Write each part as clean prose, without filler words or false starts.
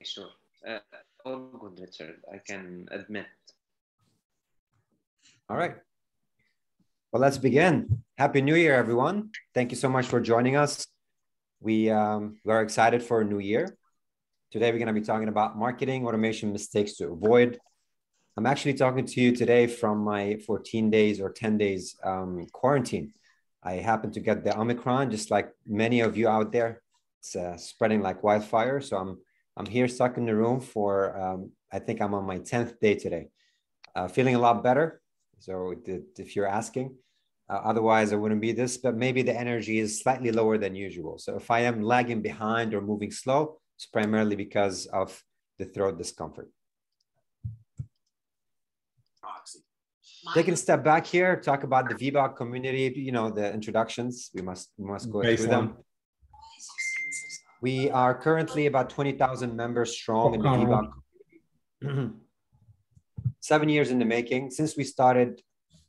sure. All good, Richard. I can admit. All right. Well, let's begin. Happy New Year, everyone. Thank you so much for joining us. We are excited for a new year. Today, we're going to be talking about marketing automation mistakes to avoid. I'm actually talking to you today from my 14 days or 10 days quarantine. I happened to get the Omicron, just like many of you out there. It's spreading like wildfire. So I'm here stuck in the room for, I think I'm on my 10th day today. Feeling a lot better. So if you're asking, otherwise I wouldn't be this, but maybe the energy is slightly lower than usual. So if I am lagging behind or moving slow, it's primarily because of the throat discomfort. Taking a step back here, talk about the VBOC community, you know, the introductions. We must go through them. We are currently about 20,000 members strong in the VBOC community. 7 years in the making. Since we started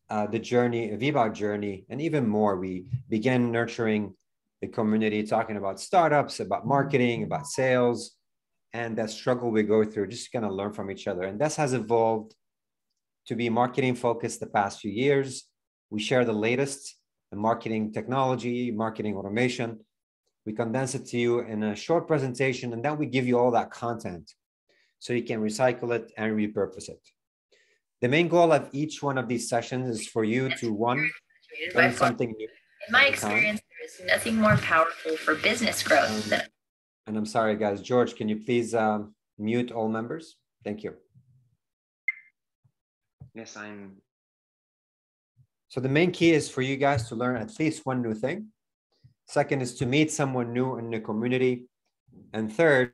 the journey, a VBOC journey, and even more, we began nurturing the community, talking about startups, about marketing, about sales, and that struggle we go through, just kind of learn from each other. And this has evolved to be marketing focused the past few years. We share the latest in marketing technology, marketing automation. We condense it to you in a short presentation, and then we give you all that content so you can recycle it and repurpose it. The main goal of each one of these sessions is for you to, one, learn something new. In my experience, there is nothing more powerful for business growth than... And I'm sorry, guys. George, can you please mute all members? Thank you. Yes, I'm. So the main key is for you guys to learn at least one new thing. Second is to meet someone new in the community. And third,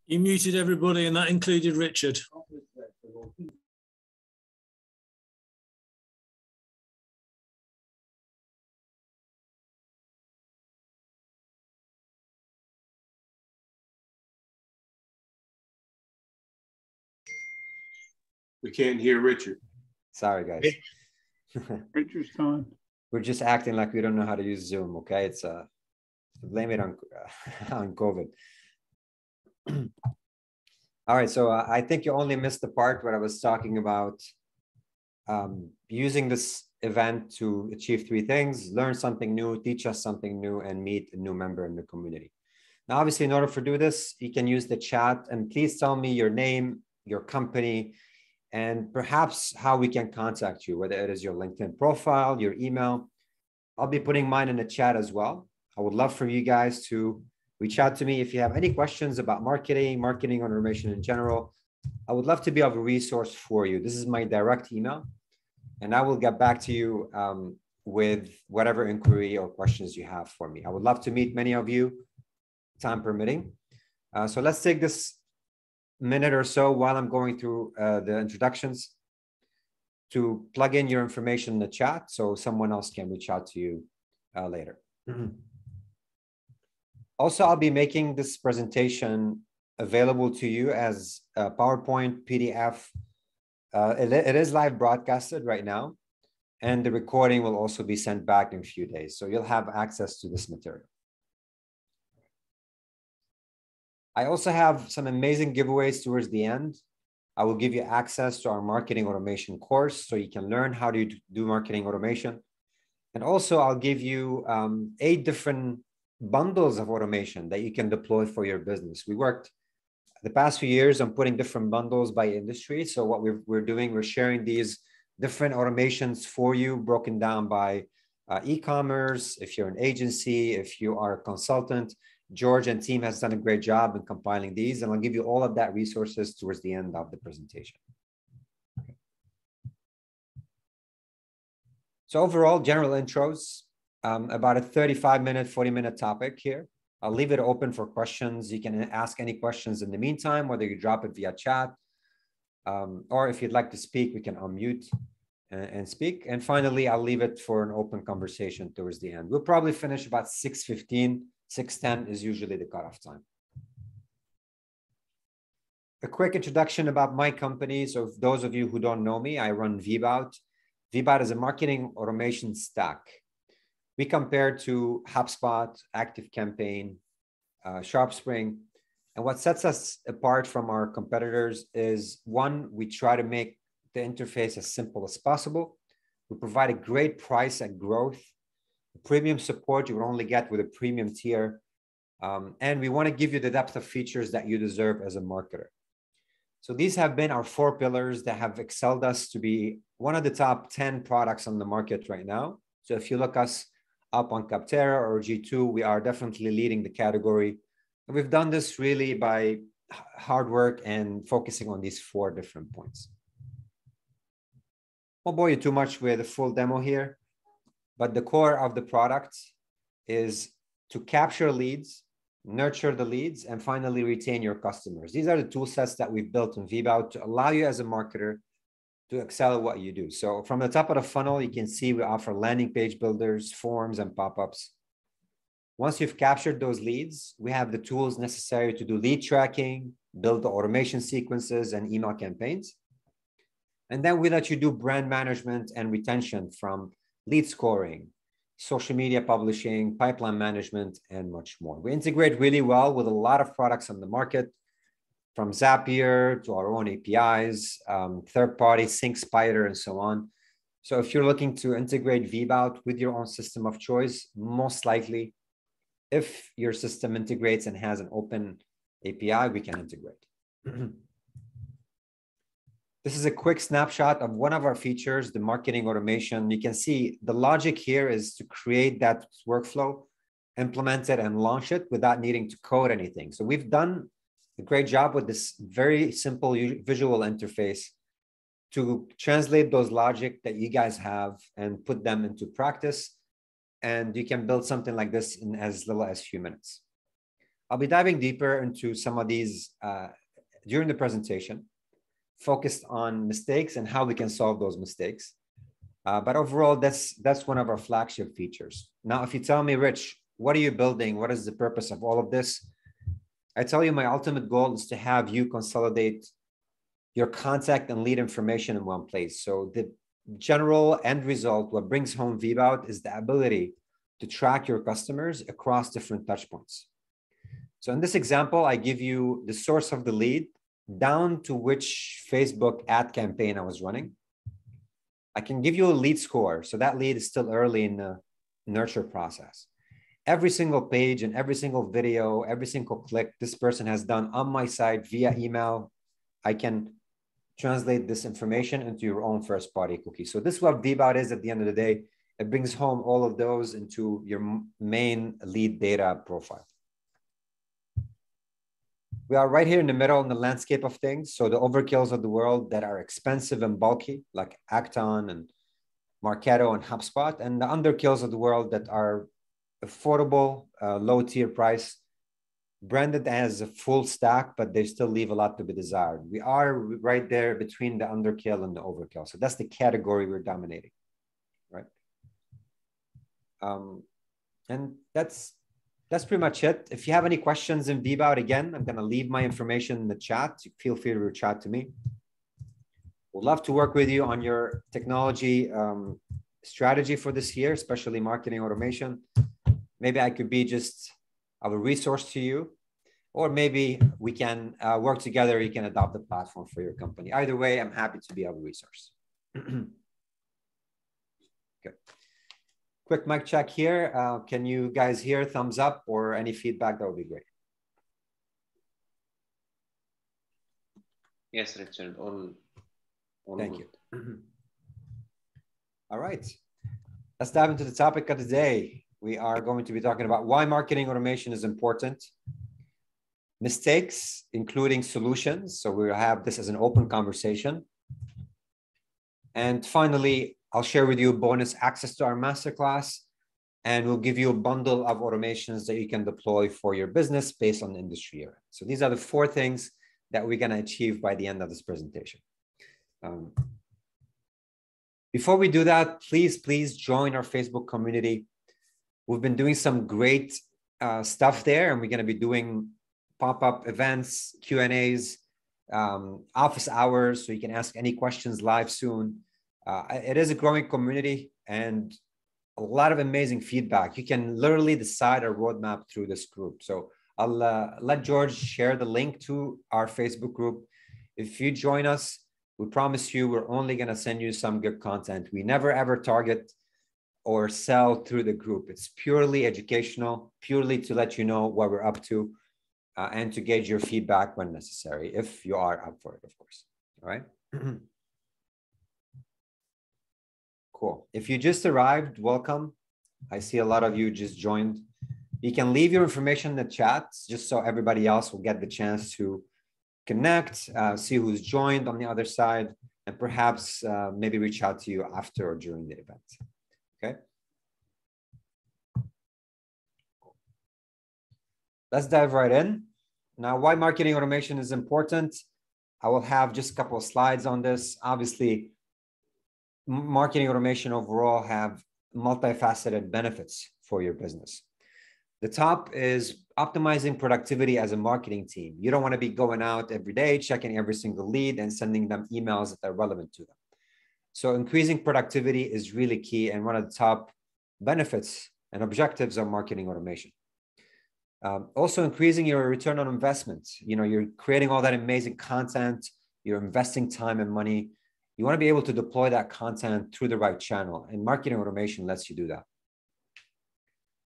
you muted everybody, and that included Richard. We can't hear Richard. Sorry, guys. Richard's time. We're just acting like we don't know how to use Zoom, okay? It's blame it on COVID. All right, so I think you only missed the part where I was talking about using this event to achieve three things: learn something new, teach us something new, and meet a new member in the community. Now, obviously, in order to do this, you can use the chat, and please tell me your name, your company, and perhaps how we can contact you, whether it is your LinkedIn profile, your email. I'll be putting mine in the chat as well. I would love for you guys to reach out to me if you have any questions about marketing automation in general. I would love to be of a resource for you. This is my direct email, and I will get back to you with whatever inquiry or questions you have for me. I would love to meet many of you, time permitting. So let's take this minute or so while I'm going through the introductions to plug in your information in the chat so someone else can reach out to you later. Also, I'll be making this presentation available to you as a PowerPoint, PDF. It is live broadcasted right now, and the recording will also be sent back in a few days. So you'll have access to this material. I also have some amazing giveaways towards the end. I will give you access to our marketing automation course so you can learn how to do marketing automation. And also I'll give you 8 different bundles of automation that you can deploy for your business. We worked the past few years on putting different bundles by industry. So what we're doing, we're sharing these different automations for you, broken down by e-commerce, if you're an agency, if you are a consultant. George and team has done a great job in compiling these, and I'll give you all of that resources towards the end of the presentation. Okay. So overall, general intros, about a 35-minute, 40-minute topic here. I'll leave it open for questions. You can ask any questions in the meantime, whether you drop it via chat, or if you'd like to speak, we can unmute and speak. And finally, I'll leave it for an open conversation towards the end. We'll probably finish about 6:15. 6:10 is usually the cutoff time. A quick introduction about my company. So for those of you who don't know me, I run VBOC. VBOC is a marketing automation stack. We compare to HubSpot, ActiveCampaign, SharpSpring. And what sets us apart from our competitors is, one, we try to make the interface as simple as possible. We provide a great price at growth. Premium support you will only get with a premium tier. And we want to give you the depth of features that you deserve as a marketer. So these have been our 4 pillars that have excelled us to be one of the top 10 products on the market right now. So if you look us up on Capterra or G2, we are definitely leading the category. And we've done this really by hard work and focusing on these 4 different points. Won't bore you too much with a full demo here, but the core of the product is to capture leads, nurture the leads, and finally retain your customers. These are the tool sets that we've built in VBOC to allow you as a marketer to excel at what you do. So from the top of the funnel, you can see we offer landing page builders, forms, and pop-ups. Once you've captured those leads, we have the tools necessary to do lead tracking, build the automation sequences and email campaigns. And then we let you do brand management and retention from lead scoring, social media publishing, pipeline management, and much more. We integrate really well with a lot of products on the market, from Zapier to our own APIs, third-party SyncSpider, and so on. So if you're looking to integrate VBOC with your own system of choice, most likely, if your system integrates and has an open API, we can integrate. This is a quick snapshot of one of our features, the marketing automation. You can see the logic here is to create that workflow, implement it, and launch it without needing to code anything. So we've done a great job with this very simple visual interface to translate those logic that you guys have and put them into practice. And you can build something like this in as little as a few minutes. I'll be diving deeper into some of these during the presentation, focused on mistakes and how we can solve those mistakes. But overall, that's one of our flagship features. Now, if you tell me, Rich, what are you building? What is the purpose of all of this? I tell you, my ultimate goal is to have you consolidate your contact and lead information in one place. So the general end result, what brings home VBOC, is the ability to track your customers across different touch points. So in this example, I give you the source of the lead down to which Facebook ad campaign I was running. I can give you a lead score. So that lead is still early in the nurture process. Every single page and every single video, every single click this person has done on my site via email, I can translate this information into your own first-party cookie. So this is what VBOC is at the end of the day. It brings home all of those into your main lead data profile. We are right here in the middle in the landscape of things. So the Overkills of the world that are expensive and bulky, like Acton and Marketo and HubSpot, and the Underkills of the world that are affordable, low-tier price, branded as a full stack, but they still leave a lot to be desired. We are right there between the Underkill and the Overkill. So that's the category we're dominating, right? And that's pretty much it. If you have any questions in VBOC, again, I'm gonna leave my information in the chat. Feel free to reach out to me. We'd love to work with you on your technology strategy for this year, especially marketing automation. Maybe I could be just of a resource to you, or maybe we can work together. You can adopt the platform for your company. Either way, I'm happy to be of a resource. Good. Quick mic check here. Can you guys hear? Thumbs up or any feedback? That would be great. Yes, Richard. All Thank good. you. All right. Let's dive into the topic of the day. We are going to be talking about why marketing automation is important, mistakes, including solutions. So we'll have this as an open conversation. And finally, I'll share with you bonus access to our masterclass, and we'll give you a bundle of automations that you can deploy for your business based on the industry you're in. So these are the 4 things that we're going to achieve by the end of this presentation. Before we do that, please join our Facebook community. We've been doing some great stuff there, and we're going to be doing pop-up events, Q&As, office hours, so you can ask any questions live soon. It is a growing community and a lot of amazing feedback. You can literally decide a roadmap through this group. So I'll let George share the link to our Facebook group. If you join us, we promise you we're only going to send you some good content. We never ever target or sell through the group. It's purely educational, purely to let you know what we're up to and to gauge your feedback when necessary, if you are up for it, of course. All right. Cool. If you just arrived, welcome. I see a lot of you just joined. You can leave your information in the chat just so everybody else will get the chance to connect, see who's joined on the other side, and perhaps maybe reach out to you after or during the event. Okay. Let's dive right in. Now, why marketing automation is important. I will have just a couple of slides on this. Obviously, marketing automation overall have multifaceted benefits for your business. The top is optimizing productivity as a marketing team. You don't want to be going out every day, checking every single lead and sending them emails that are relevant to them. So increasing productivity is really key and one of the top benefits and objectives of marketing automation. Also increasing your return on investment. You know, you're creating all that amazing content, you're investing time and money. You want to be able to deploy that content through the right channel, and marketing automation lets you do that.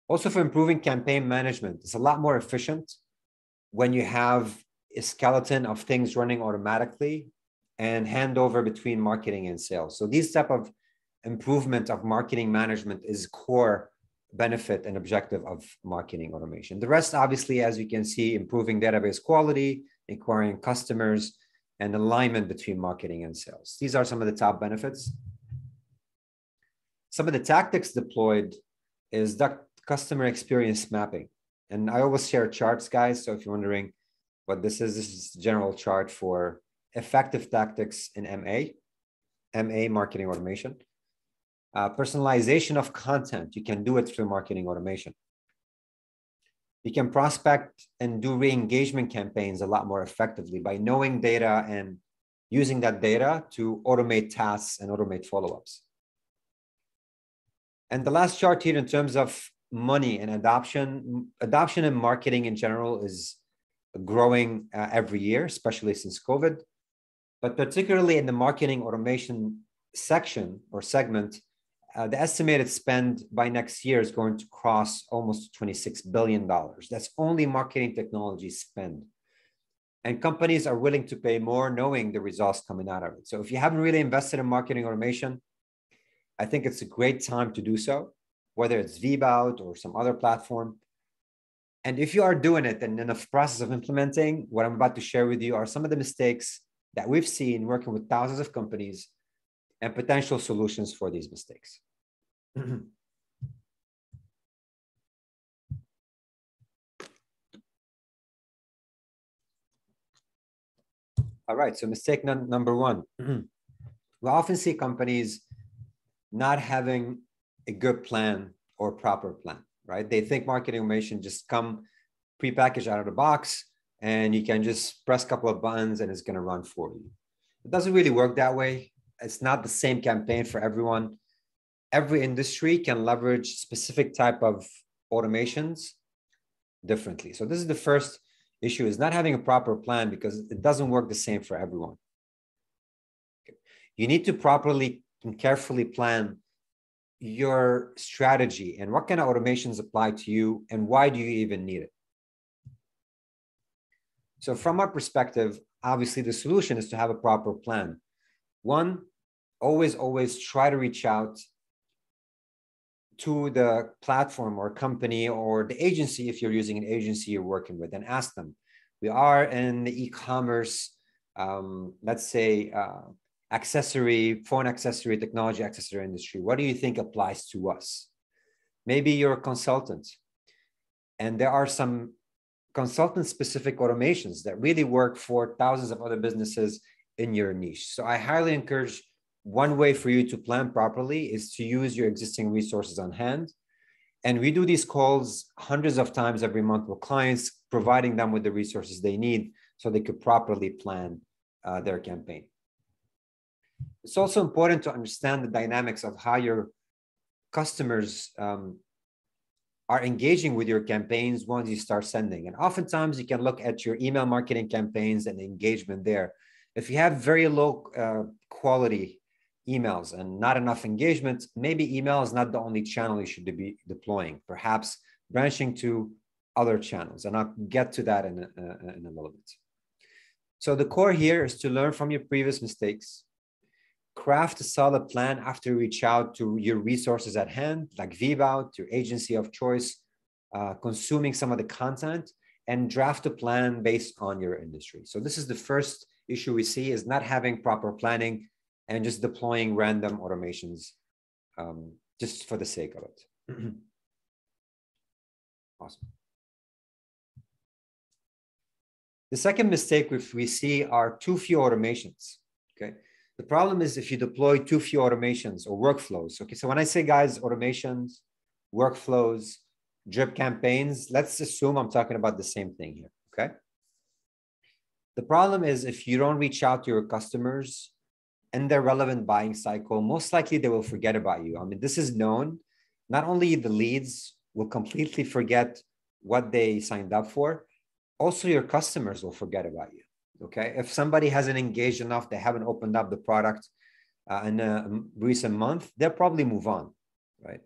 Also for improving campaign management, it's a lot more efficient when you have a skeleton of things running automatically and handover between marketing and sales. So these type of improvement of marketing management is core benefit and objective of marketing automation. The rest, obviously, as you can see, improving database quality, acquiring customers, and alignment between marketing and sales. These are some of the top benefits. Some of the tactics deployed is the customer experience mapping. And I always share charts, guys. So if you're wondering what this is a general chart for effective tactics in MA, marketing automation. Personalization of content, you can do it through marketing automation. You can prospect and do re-engagement campaigns a lot more effectively by knowing data and using that data to automate tasks and automate follow-ups. And the last chart here in terms of money and adoption in marketing in general is growing every year, especially since COVID, but particularly in the marketing automation section or segment, the estimated spend by next year is going to cross almost $26 billion. That's only marketing technology spend. And companies are willing to pay more knowing the results coming out of it. So if you haven't really invested in marketing automation, I think it's a great time to do so, whether it's VBOC or some other platform. And if you are doing it and in the process of implementing, what I'm about to share with you are some of the mistakes that we've seen working with thousands of companies and potential solutions for these mistakes. All right, so mistake number one. We often see companies not having a good plan or proper plan, right? They think marketing automation just come prepackaged out of the box and you can just press a couple of buttons and it's going to run for you. It doesn't really work that way. It's not the same campaign for everyone. Every industry can leverage specific type of automations differently. So this is the first issue, is not having a proper plan because it doesn't work the same for everyone. Okay. You need to properly and carefully plan your strategy and what kind of automations apply to you and why do you even need it. So from our perspective, obviously the solution is to have a proper plan. One, always try to reach out to the platform or company or the agency, if you're using an agency you're working with, and ask them. We are in the e-commerce, let's say, phone accessory, technology accessory industry. What do you think applies to us? Maybe you're a consultant, and there are some consultant-specific automations that really work for thousands of other businesses in your niche. So I highly encourage, one way for you to plan properly is to use your existing resources on hand. And we do these calls hundreds of times every month with clients, providing them with the resources they need so they could properly plan their campaign. It's also important to understand the dynamics of how your customers are engaging with your campaigns once you start sending. And oftentimes you can look at your email marketing campaigns and the engagement there. If you have very low quality emails and not enough engagement, maybe email is not the only channel you should be deploying, perhaps branching to other channels. And I'll get to that in a little bit. So the core here is to learn from your previous mistakes, craft a solid plan after you reach out to your resources at hand, like VBOC, your agency of choice, consuming some of the content, and draft a plan based on your industry. So this is the first issue we see, is not having proper planning and just deploying random automations just for the sake of it. Awesome. The second mistake which we see are too few automations, okay? The problem is if you deploy too few automations or workflows. Okay, so when I say, guys, automations, workflows, drip campaigns, let's assume I'm talking about the same thing here, okay? The problem is if you don't reach out to your customers in their relevant buying cycle, most likely they will forget about you. I mean, this is known. Not only the leads will completely forget what they signed up for, also your customers will forget about you. Okay, if somebody hasn't engaged enough, they haven't opened up the product in a recent month, they'll probably move on, right?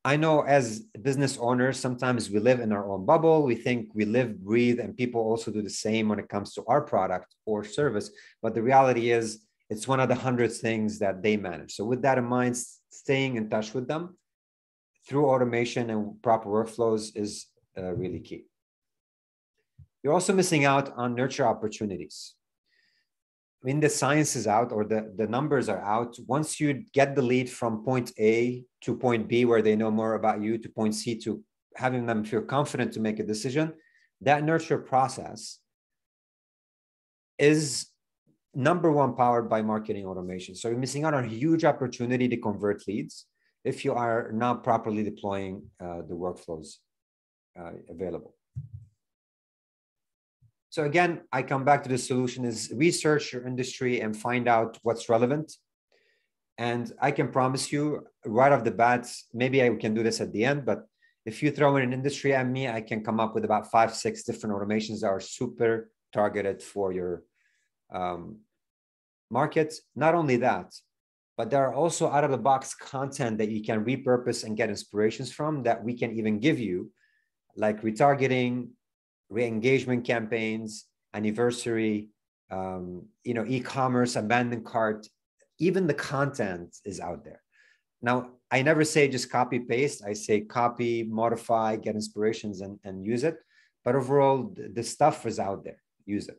I know as business owners, sometimes we live in our own bubble. We think we live, breathe, and people also do the same when it comes to our product or service. But the reality is it's one of the hundreds things that they manage. So with that in mind, staying in touch with them through automation and proper workflows is really key. You're also missing out on nurture opportunities. I mean, the science is out, or the numbers are out. Once you get the lead from point A to point B, where they know more about you, to point C, to having them feel confident to make a decision, that nurture process is number one powered by marketing automation. So you're missing out on a huge opportunity to convert leads if you are not properly deploying the workflows available. So again, I come back to the solution is research your industry and find out what's relevant. And I can promise you right off the bat, maybe I can do this at the end, but if you throw in an industry at me, I can come up with about 5, 6 different automations that are super targeted for your markets. Not only that, but there are also out of the box content that you can repurpose and get inspirations from that we can even give you, like retargeting, re-engagement campaigns, anniversary, e-commerce, abandoned cart. Even the content is out there. Now, I never say just copy paste. I say copy, modify, get inspirations and use it. But overall, the stuff is out there. Use it.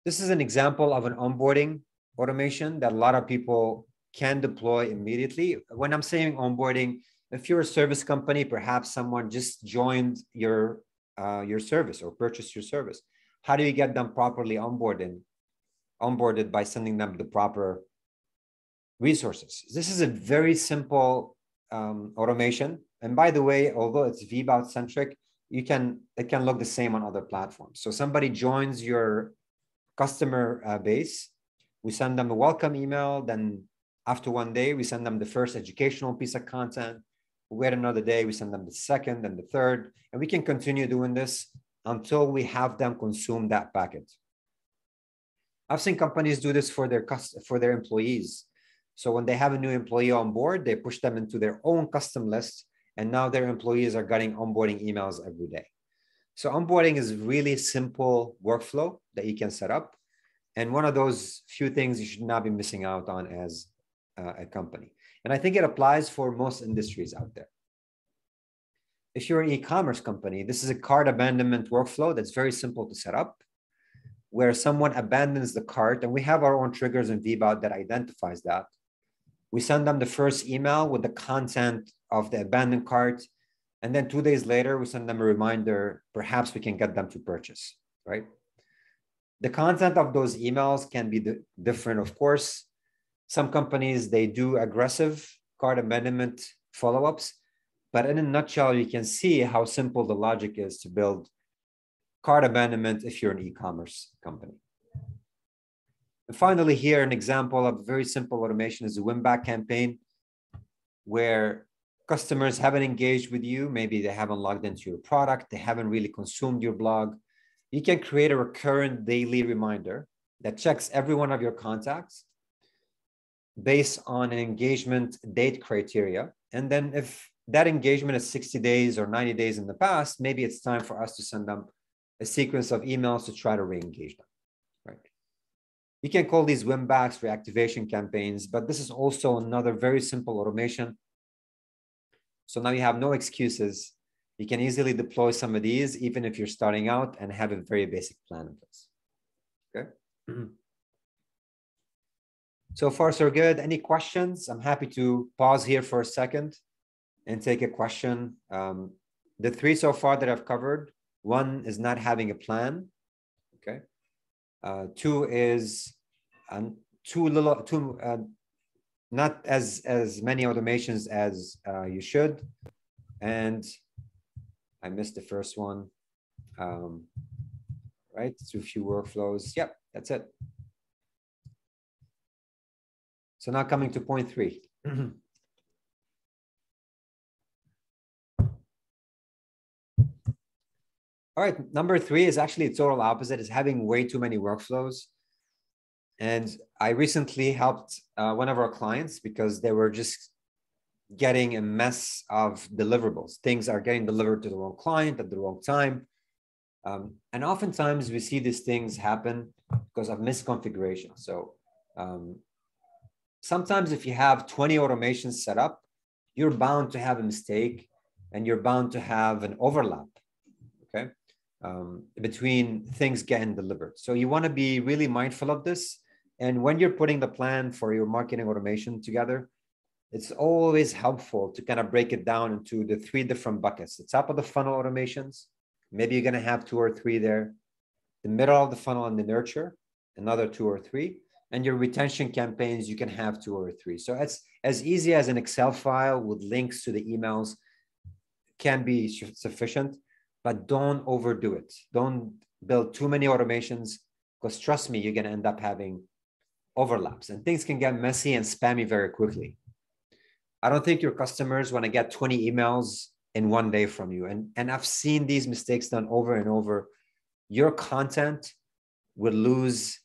This is an example of an onboarding automation that a lot of people can deploy immediately. When I'm saying onboarding, if you're a service company, perhaps someone just joined your service or purchased your service. How do you get them properly onboarded by sending them the proper resources? This is a very simple automation. And by the way, although it's VBOC centric, it can look the same on other platforms. So somebody joins your customer base, we send them a welcome email, then after 1 day, we send them the first educational piece of content. We wait another day, we send them the second and the third, and we can continue doing this until we have them consume that packet. I've seen companies do this for their employees. So when they have a new employee on board, they push them into their own custom list, and now their employees are getting onboarding emails every day. So onboarding is really simple workflow that you can set up, and one of those few things you should not be missing out on as a company. And I think it applies for most industries out there. If you're an e-commerce company, this is a cart abandonment workflow that's very simple to set up, where someone abandons the cart, and we have our own triggers in VBOC that identifies that. We send them the first email with the content of the abandoned cart, and then 2 days later, we send them a reminder, perhaps we can get them to purchase, right? The content of those emails can be different, of course. Some companies, they do aggressive cart abandonment follow-ups. But in a nutshell, you can see how simple the logic is to build cart abandonment if you're an e-commerce company. And finally, here, an example of a very simple automation is the Winback campaign, where customers haven't engaged with you. Maybe they haven't logged into your product. They haven't really consumed your blog. You can create a recurrent daily reminder that checks every one of your contacts based on an engagement date criteria. And then if that engagement is 60 days or 90 days in the past, maybe it's time for us to send them a sequence of emails to try to re-engage them, right? You can call these Winbacks reactivation campaigns, but this is also another very simple automation. So now you have no excuses. You can easily deploy some of these, even if you're starting out and have a very basic plan in place, okay? So far, so good. Any questions? I'm happy to pause here for a second and take a question. The three so far that I've covered, one is not having a plan, okay? Two is not as many automations as you should. And I missed the first one, right? Too few workflows. Yep, that's it. So now coming to point 3. All right, number 3 is actually a total opposite, is having way too many workflows. And I recently helped one of our clients because they were just getting a mess of deliverables. Things are getting delivered to the wrong client at the wrong time. And oftentimes we see these things happen because of misconfiguration. So sometimes if you have 20 automations set up, you're bound to have a mistake and you're bound to have an overlap, okay, between things getting delivered. So you want to be really mindful of this. And when you're putting the plan for your marketing automation together, it's always helpful to kind of break it down into the 3 different buckets. The top of the funnel automations, maybe you're going to have 2 or 3 there. The middle of the funnel and the nurture, another 2 or 3. And your retention campaigns, you can have 2 or 3. So it's as easy as an Excel file with links to the emails can be sufficient, but don't overdo it. Don't build too many automations, because trust me, you're going to end up having overlaps and things can get messy and spammy very quickly. I don't think your customers want to get 20 emails in one day from you. And I've seen these mistakes done over and over. Your content will lose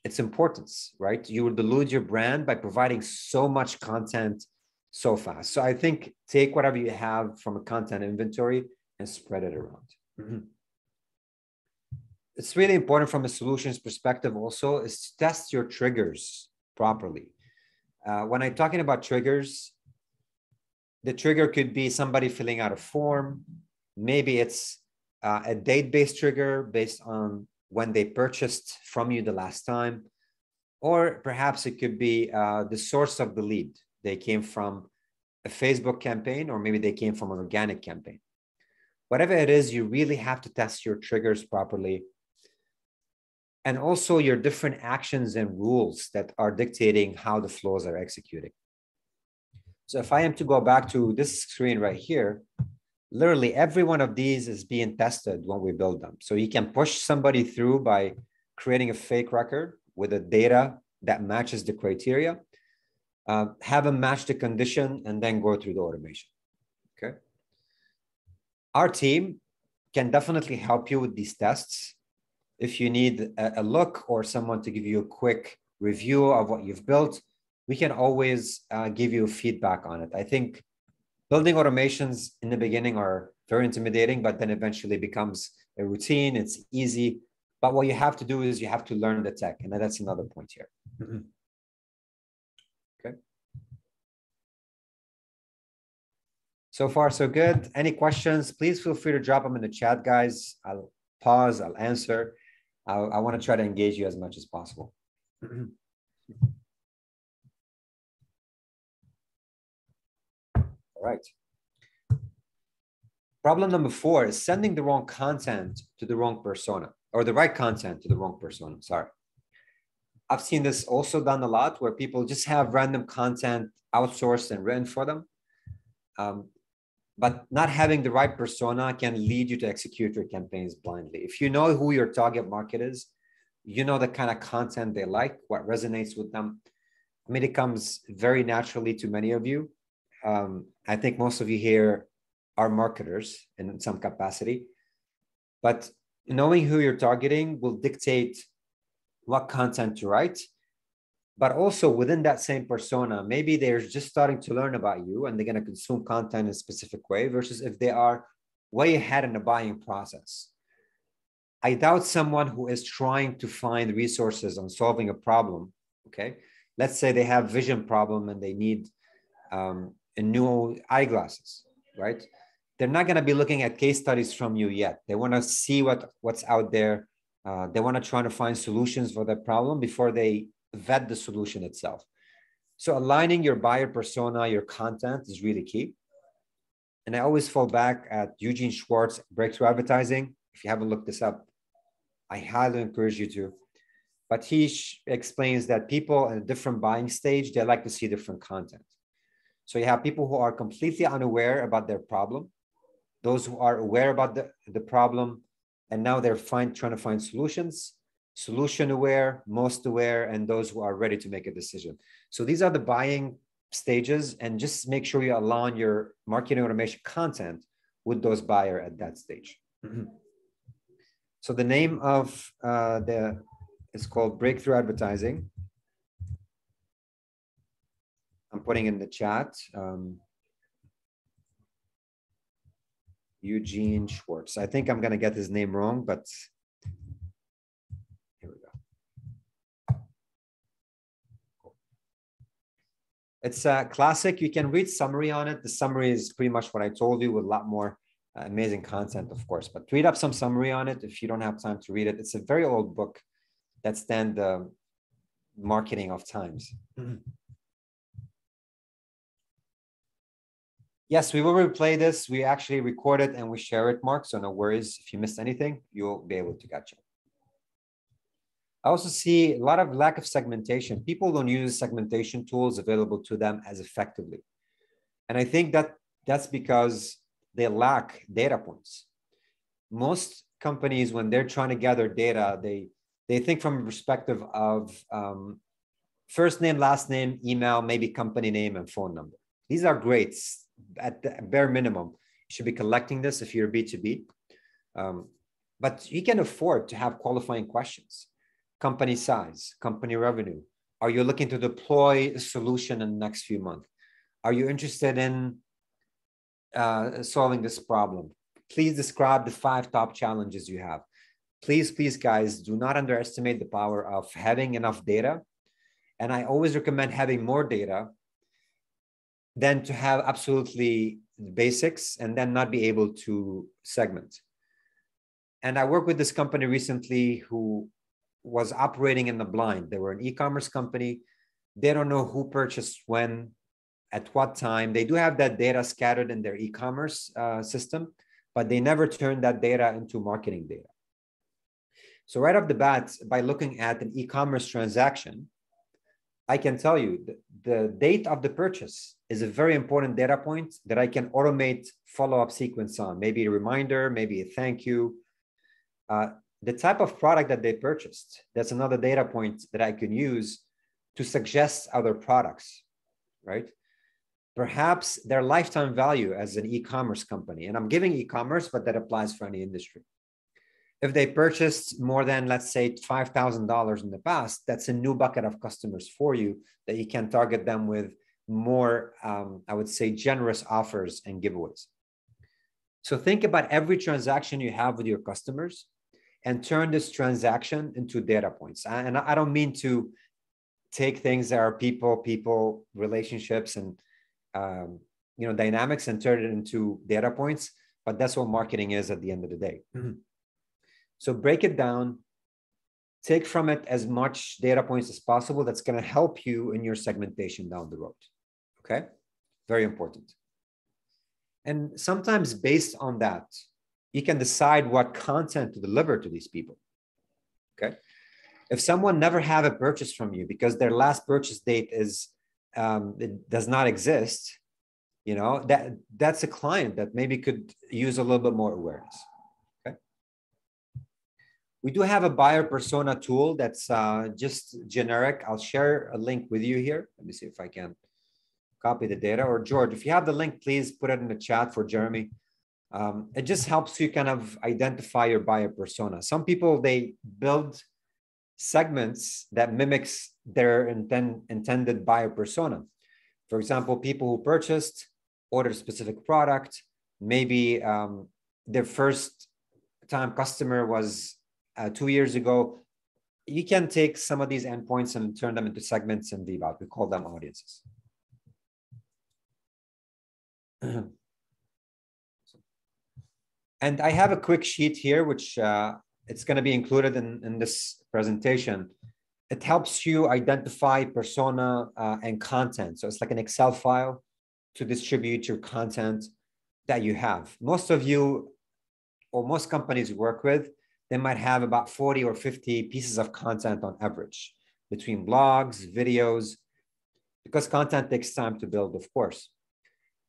its importance, right? You will dilute your brand by providing so much content so fast. So I think take whatever you have from a content inventory and spread it around. Mm-hmm. It's really important from a solutions perspective also is to test your triggers properly. When I'm talking about triggers, the trigger could be somebody filling out a form. Maybe it's a date-based trigger based on when they purchased from you the last time. Or perhaps it could be the source of the lead. They came from a Facebook campaign, or maybe they came from an organic campaign. Whatever it is, you really have to test your triggers properly. And also your different actions and rules that are dictating how the flows are executing. So if I am to go back to this screen right here, literally every one of these is being tested when we build them. So you can push somebody through by creating a fake record with the data that matches the criteria, have them match the condition, and then go through the automation, okay? Our team can definitely help you with these tests. If you need a look or someone to give you a quick review of what you've built, we can always give you feedback on it. I think building automations in the beginning are very intimidating, but then eventually becomes a routine. It's easy. But what you have to do is you have to learn the tech. And that's another point here. Mm-hmm. Okay. So far, so good. Any questions? Please feel free to drop them in the chat, guys. I'll pause, I'll answer. I want to try to engage you as much as possible. All right. Problem number 4 is sending the wrong content to the wrong persona, or the right content to the wrong persona. Sorry. I've seen this also done a lot where people just have random content outsourced and written for them. But not having the right persona can lead you to execute your campaigns blindly. If you know who your target market is, you know the kind of content they like, what resonates with them. I mean, it comes very naturally to many of you. I think most of you here are marketers in some capacity, but knowing who you're targeting will dictate what content to write. But also within that same persona, maybe they're just starting to learn about you and they're going to consume content in a specific way versus if they are way ahead in the buying process. I doubt someone who is trying to find resources on solving a problem, okay? Let's say they have vision problem and they need a new eyeglasses, right? They're not going to be looking at case studies from you yet. They want to see what's out there. They want to try to find solutions for that problem before they vet the solution itself. So aligning your buyer persona, your content is really key. And I always fall back at Eugene Schwartz, Breakthrough Advertising. If you haven't looked this up, I highly encourage you to. But he explains that people at a different buying stage, they like to see different content. So you have people who are completely unaware about their problem, those who are aware about the problem, and now they're trying to find solutions, solution aware, most aware, and those who are ready to make a decision. So these are the buying stages, and just make sure you align your marketing automation content with those buyers at that stage. So the name of it's called Breakthrough Advertising. I'm putting in the chat. Eugene Schwartz. I think I'm going to get his name wrong, but here we go. It's a classic. You can read summary on it. The summary is pretty much what I told you with a lot more amazing content, of course, but read up some summary on it if you don't have time to read it. It's a very old book that stands the marketing of times. Yes, we will replay this. We actually record it and we share it, Mark. So no worries. If you missed anything, you'll be able to catch up. I also see a lot of lack of segmentation. People don't use segmentation tools available to them as effectively. And I think that that's because they lack data points. Most companies, when they're trying to gather data, they think from a perspective of first name, last name, email, maybe company name and phone number. These are great. At the bare minimum, you should be collecting this if you're B2B. But you can afford to have qualifying questions. Company size, company revenue. Are you looking to deploy a solution in the next few months? Are you interested in solving this problem? Please describe the 5 top challenges you have. Please, guys, do not underestimate the power of having enough data. And I always recommend having more data than to have absolutely the basics and then not be able to segment. And I worked with this company recently who was operating in the blind. They were an e-commerce company. They don't know who purchased when, at what time. They do have that data scattered in their e-commerce system, but they never turned that data into marketing data. So right off the bat, by looking at an e-commerce transaction, I can tell you the date of the purchase is a very important data point that I can automate follow-up sequence on, maybe a reminder, maybe a thank you. The type of product that they purchased, that's another data point that I can use to suggest other products, right? Perhaps their lifetime value as an e-commerce company, and I'm giving e-commerce, but that applies for any industry. If they purchased more than, let's say, $5,000 in the past, that's a new bucket of customers for you that you can target them with more, I would say, generous offers and giveaways. So think about every transaction you have with your customers and turn this transaction into data points. And I don't mean to take things that are people relationships and dynamics and turn it into data points, but that's what marketing is at the end of the day. So break it down, take from it as much data points as possible. That's going to help you in your segmentation down the road. Okay, very important. And sometimes based on that, you can decide what content to deliver to these people. Okay, if someone never have a purchase from you because their last purchase date is it does not exist, You know, that's a client that maybe could use a little bit more awareness. Okay. We do have a buyer persona tool that's just generic. I'll share a link with you here. Let me see if I can copy the data. Or George, if you have the link, please put it in the chat for Jeremy. It just helps you kind of identify your buyer persona. Some people, they build segments that mimics their intended buyer persona. For example, people who purchased, ordered a specific product, maybe their first time customer was 2 years ago. You can take some of these endpoints and turn them into segments in VBOC. We call them audiences. And I have a quick sheet here, which it's going to be included in this presentation. It helps you identify persona and content. So it's like an Excel file to distribute your content that you have. Most of you, or most companies you work with, they might have about 40 or 50 pieces of content on average, between blogs, videos, because content takes time to build, of course.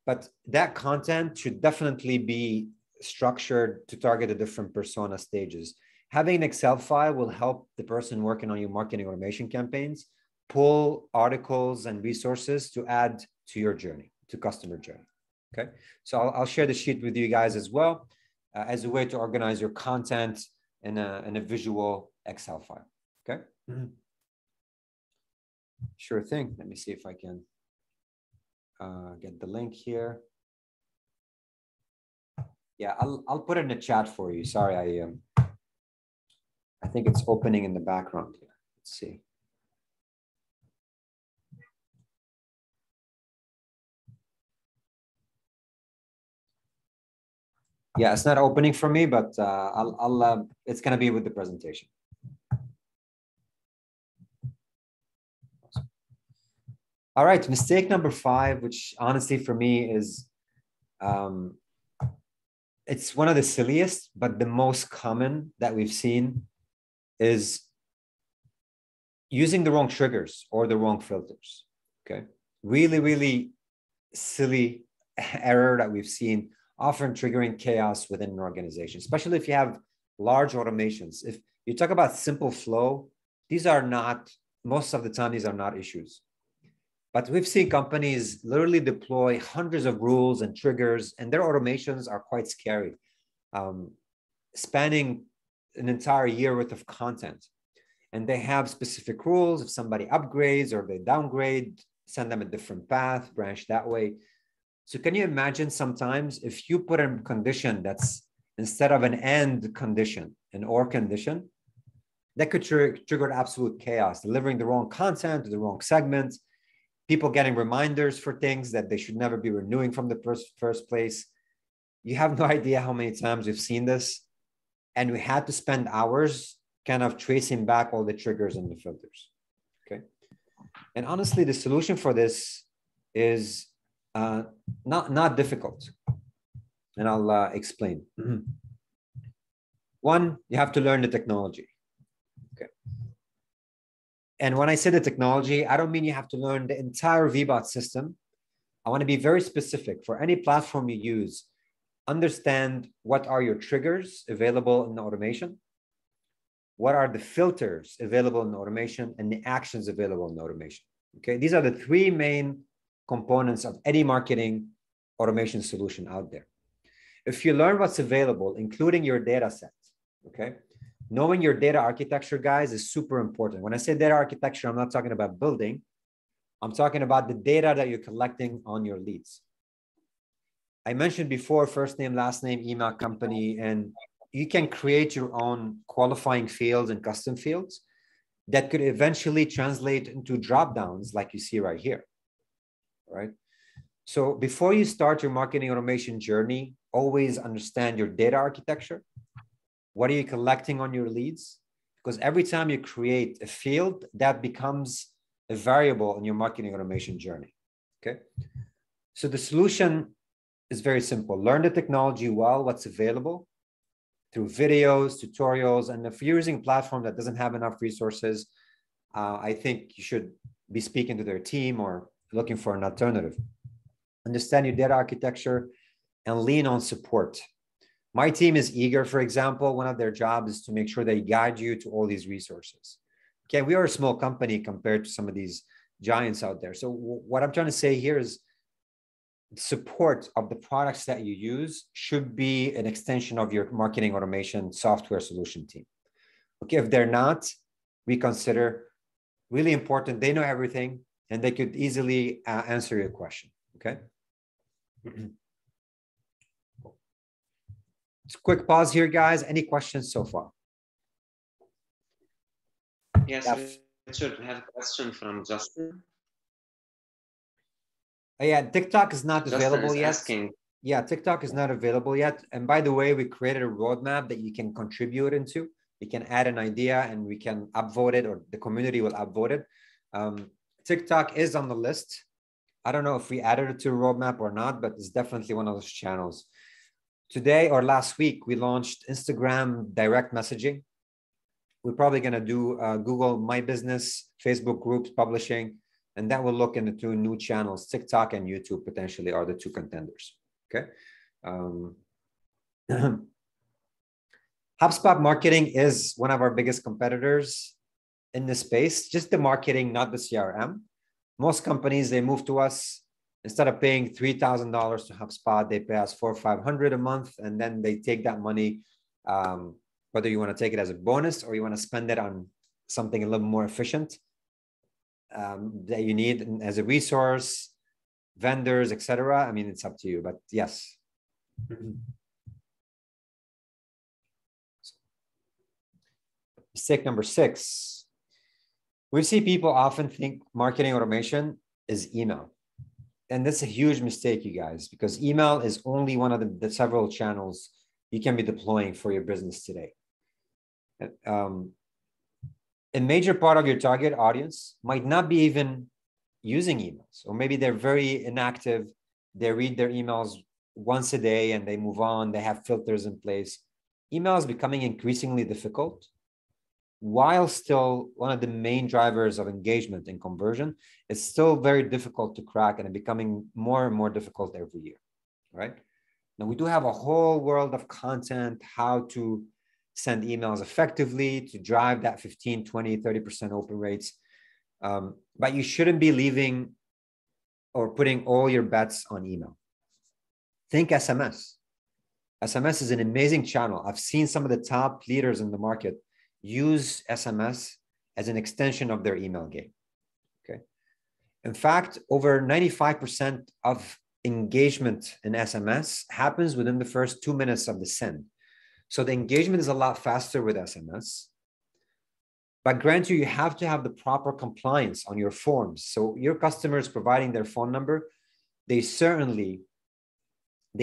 But that content should definitely be structured to target the different persona stages. Having an Excel file will help the person working on your marketing automation campaigns pull articles and resources to add to your journey, to customer journey. Okay, so I'll share the sheet with you guys as well as a way to organize your content in a visual Excel file. Okay, sure thing. Let me see if I can get the link here. Yeah, I'll put it in the chat for you. Sorry, I think it's opening in the background here. Let's see. Yeah, it's not opening for me, but it's gonna be with the presentation. All right, mistake number 5, which honestly for me is, it's one of the silliest, but the most common that we've seen is using the wrong triggers or the wrong filters. Okay, really, really silly error that we've seen, often triggering chaos within an organization, especially if you have large automations. If you talk about simple flow, these are not, most of the time, these are not issues. But we've seen companies literally deploy hundreds of rules and triggers, and their automations are quite scary, spanning an entire year worth of content. And they have specific rules. If somebody upgrades or they downgrade, send them a different path, branch that way. So can you imagine sometimes if you put in a condition that's instead of an and condition, an or condition, that could trigger absolute chaos, delivering the wrong content to the wrong segment, people getting reminders for things that they should never be renewing from the first place. You have no idea how many times we've seen this. And we had to spend hours kind of tracing back all the triggers and the filters. Okay. And honestly, the solution for this is not difficult. And I'll explain. One, you have to learn the technology. Okay. And when I say the technology, I don't mean you have to learn the entire VBOT system. I want to be very specific. For any platform you use, understand what are your triggers available in the automation, what are the filters available in the automation, and the actions available in the automation. Okay, these are the 3 main components of any marketing automation solution out there. If you learn what's available, including your data set, okay, knowing your data architecture, guys, is super important. When I say data architecture, I'm not talking about building. I'm talking about the data that you're collecting on your leads. I mentioned before, first name, last name, email, company, and you can create your own qualifying fields and custom fields that could eventually translate into dropdowns like you see right here, right? So before you start your marketing automation journey, always understand your data architecture. What are you collecting on your leads? Because every time you create a field, that becomes a variable in your marketing automation journey, okay? So the solution is very simple. Learn the technology well, what's available through videos, tutorials, and if you're using a platform that doesn't have enough resources, I think you should be speaking to their team or looking for an alternative. understand your data architecture, and lean on support. My team is eager, for example, one of their jobs is to make sure they guide you to all these resources. Okay, we are a small company compared to some of these giants out there. So what I'm trying to say here is support of the products that you use should be an extension of your marketing automation software solution team. Okay, if they're not, we consider really important. They know everything and they could easily answer your question. Okay. Just quick pause here, guys. Any questions so far? Yes, Richard, we have a question from Justin. Yeah, TikTok is not available yet. Asking. Yeah, TikTok is not available yet. And by the way, we created a roadmap that you can contribute into. You can add an idea and we can upvote it, or the community will upvote it. TikTok is on the list. I don't know if we added it to a roadmap or not, but it's definitely one of those channels. Today or last week, we launched Instagram direct messaging. We're probably going to do Google My Business, Facebook groups, publishing, and that will look into two new channels. TikTok and YouTube potentially are the two contenders. Okay. HubSpot marketing is one of our biggest competitors in this space, just the marketing, not the CRM. Most companies, they move to us, instead of paying $3,000 to HubSpot, they pay us $400 or $500 a month, and then they take that money, whether you want to take it as a bonus or you want to spend it on something a little more efficient that you need as a resource, vendors, etc. I mean, it's up to you, but yes. Mistake number 6. We see people often think marketing automation is email. And that's a huge mistake, you guys, because email is only one of the several channels you can be deploying for your business today. A major part of your target audience might not be even using emails, or maybe they're very inactive. They read their emails once a day and they move on. They have filters in place. Email is becoming increasingly difficult, while still one of the main drivers of engagement and conversion. It's still very difficult to crack and becoming more and more difficult every year, right? Now, we do have a whole world of content, how to send emails effectively to drive that 15, 20, 30% open rates. But you shouldn't be leaving or putting all your bets on email. Think SMS. SMS is an amazing channel. I've seen some of the top leaders in the market use SMS as an extension of their email game. Okay. In fact, over 95% of engagement in SMS happens within the first 2 minutes of the send. So the engagement is a lot faster with SMS. But grant you have to have the proper compliance on your forms. So your customers providing their phone number, they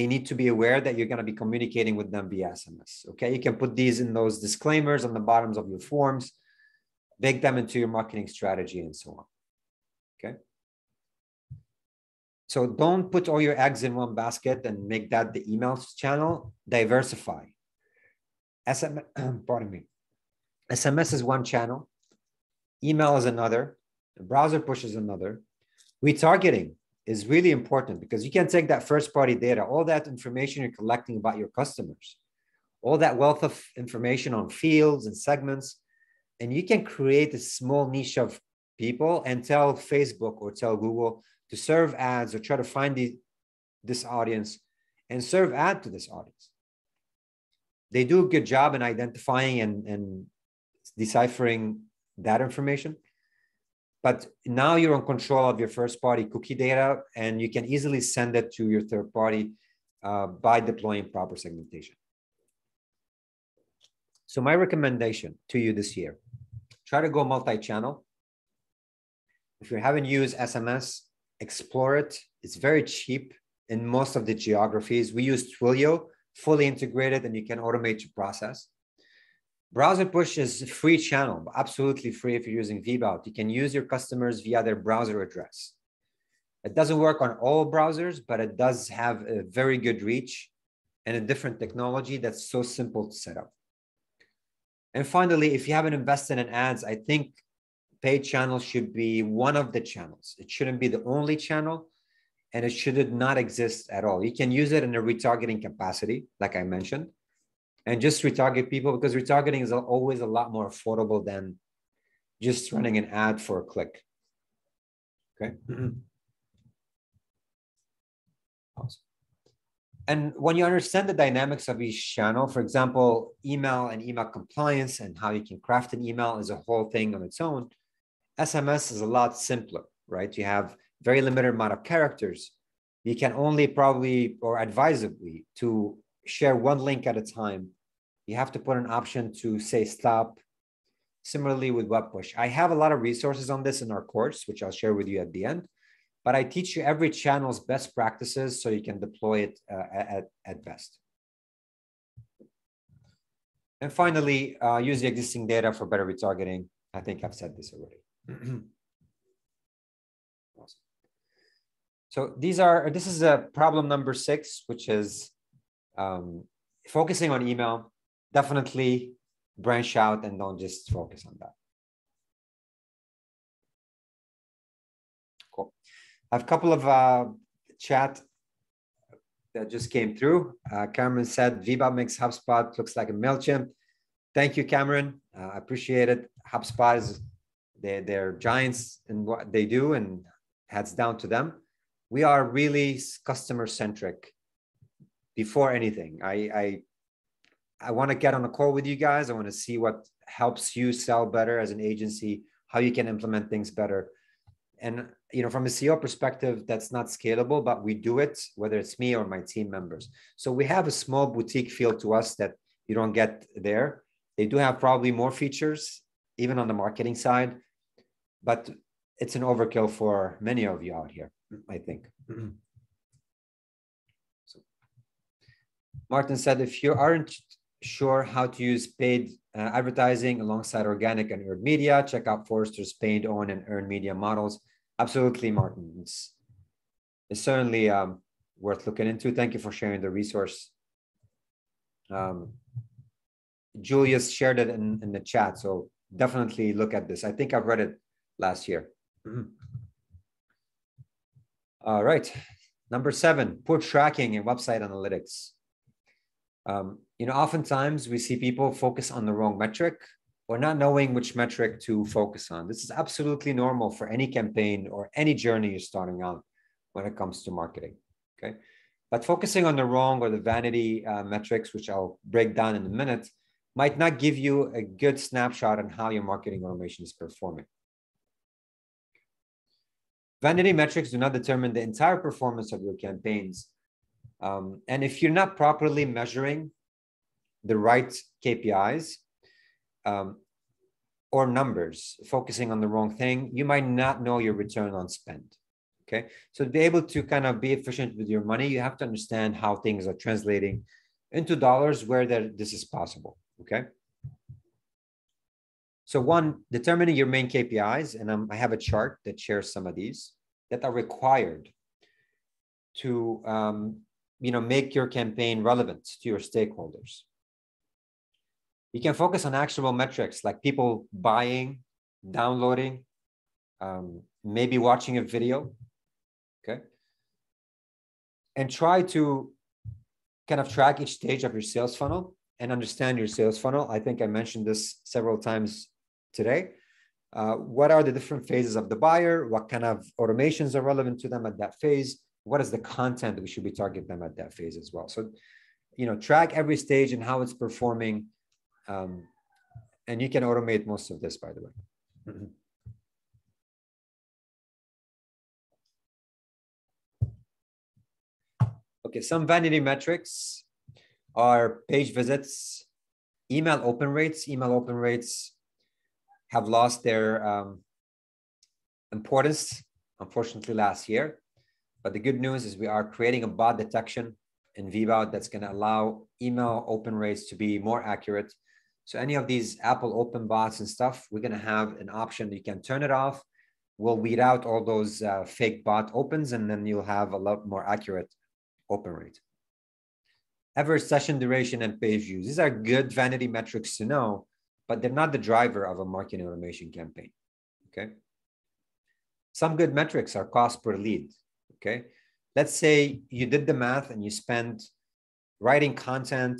need to be aware that you're going to be communicating with them via SMS. Okay, you can put these in those disclaimers on the bottoms of your forms, bake them into your marketing strategy, and so on. Okay. So don't put all your eggs in one basket and make that the email channel. Diversify. Pardon me. SMS is one channel. Email is another. Browser push is another. Retargeting is really important because you can take that first-party data, all that information you're collecting about your customers, all that wealth of information on fields and segments, and you can create a small niche of people and tell Facebook or tell Google to serve ads or try to find this audience and serve ad to this audience. They do a good job in identifying and deciphering that information. But now you're in control of your first-party cookie data, and you can easily send it to your third party by deploying proper segmentation. So my recommendation to you this year, try to go multi-channel. If you haven't used SMS, explore it. It's very cheap in most of the geographies. We use Twilio, fully integrated, and you can automate your process. Browser push is a free channel, absolutely free if you're using VBOC. You can use your customers via their browser address. It doesn't work on all browsers, but it does have a very good reach and a different technology that's so simple to set up. And finally, if you haven't invested in ads, I think paid channels should be one of the channels. It shouldn't be the only channel. and it should not exist at all. You can use it in a retargeting capacity, like I mentioned, and just retarget people, because retargeting is always a lot more affordable than just running an ad for a click. Okay. Awesome. And when you understand the dynamics of each channel, for example, email and email compliance and how you can craft an email is a whole thing on its own. SMS is a lot simpler, right? You have very limited amount of characters. You can only probably, or advisably, to share one link at a time. You have to put an option to say stop. Similarly with web push. I have a lot of resources on this in our course, which I'll share with you at the end. But I teach you every channel's best practices so you can deploy it at best. And finally, use the existing data for better retargeting. I think I've said this already. Awesome. So this is a problem number 6, which is focusing on email. Definitely branch out and don't just focus on that. Cool. I have a couple of chat that just came through. Cameron said, VBOC makes HubSpot looks like a MailChimp. Thank you, Cameron. I appreciate it. HubSpot is, they're giants in what they do, and hats down to them. We are really customer-centric before anything. I want to get on a call with you guys. I want to see what helps you sell better as an agency, how you can implement things better. And from a CEO perspective, that's not scalable, but we do it, whether it's me or my team members. So we have a small boutique feel to us that you don't get there. They do have probably more features, even on the marketing side, but it's an overkill for many of you out here, I think. So Martin said, if you aren't sure how to use paid advertising alongside organic and earned media, check out Forrester's paid, owned, and earned media models. Absolutely, Martin. It's certainly worth looking into. Thank you for sharing the resource. Julius shared it in the chat, so definitely look at this. I think I've read it last year. All right. Number 7, poor tracking and website analytics. Oftentimes we see people focus on the wrong metric or not knowing which metric to focus on. This is absolutely normal for any campaign or any journey you're starting out when it comes to marketing, okay? But focusing on the wrong or the vanity metrics, which I'll break down in a minute, might not give you a good snapshot on how your marketing automation is performing. Vanity metrics do not determine the entire performance of your campaigns. And if you're not properly measuring the right KPIs or numbers, focusing on the wrong thing, you might not know your return on spend. Okay, so to be able to kind of be efficient with your money, you have to understand how things are translating into dollars where this is possible. Okay, so one, determining your main KPIs, and I have a chart that shares some of these that are required to make your campaign relevant to your stakeholders. You can focus on actionable metrics like people buying, downloading, maybe watching a video, okay? And try to kind of track each stage of your sales funnel and understand your sales funnel. I think I mentioned this several times today. What are the different phases of the buyer? What kind of automations are relevant to them at that phase? What is the content that we should be targeting them at that phase as well? So, track every stage and how it's performing. And you can automate most of this, by the way. Okay, some vanity metrics are page visits, email open rates. Email open rates have lost their importance, unfortunately, last year. But the good news is we are creating a bot detection in VBOC that's going to allow email open rates to be more accurate. So any of these Apple open bots and stuff, we're going to have an option. You can turn it off. We'll weed out all those fake bot opens, and then you'll have a lot more accurate open rate. Average session duration and page views. These are good vanity metrics to know, but they're not the driver of a marketing automation campaign, okay? Some good metrics are cost per lead, okay? let's say you did the math and you spend writing content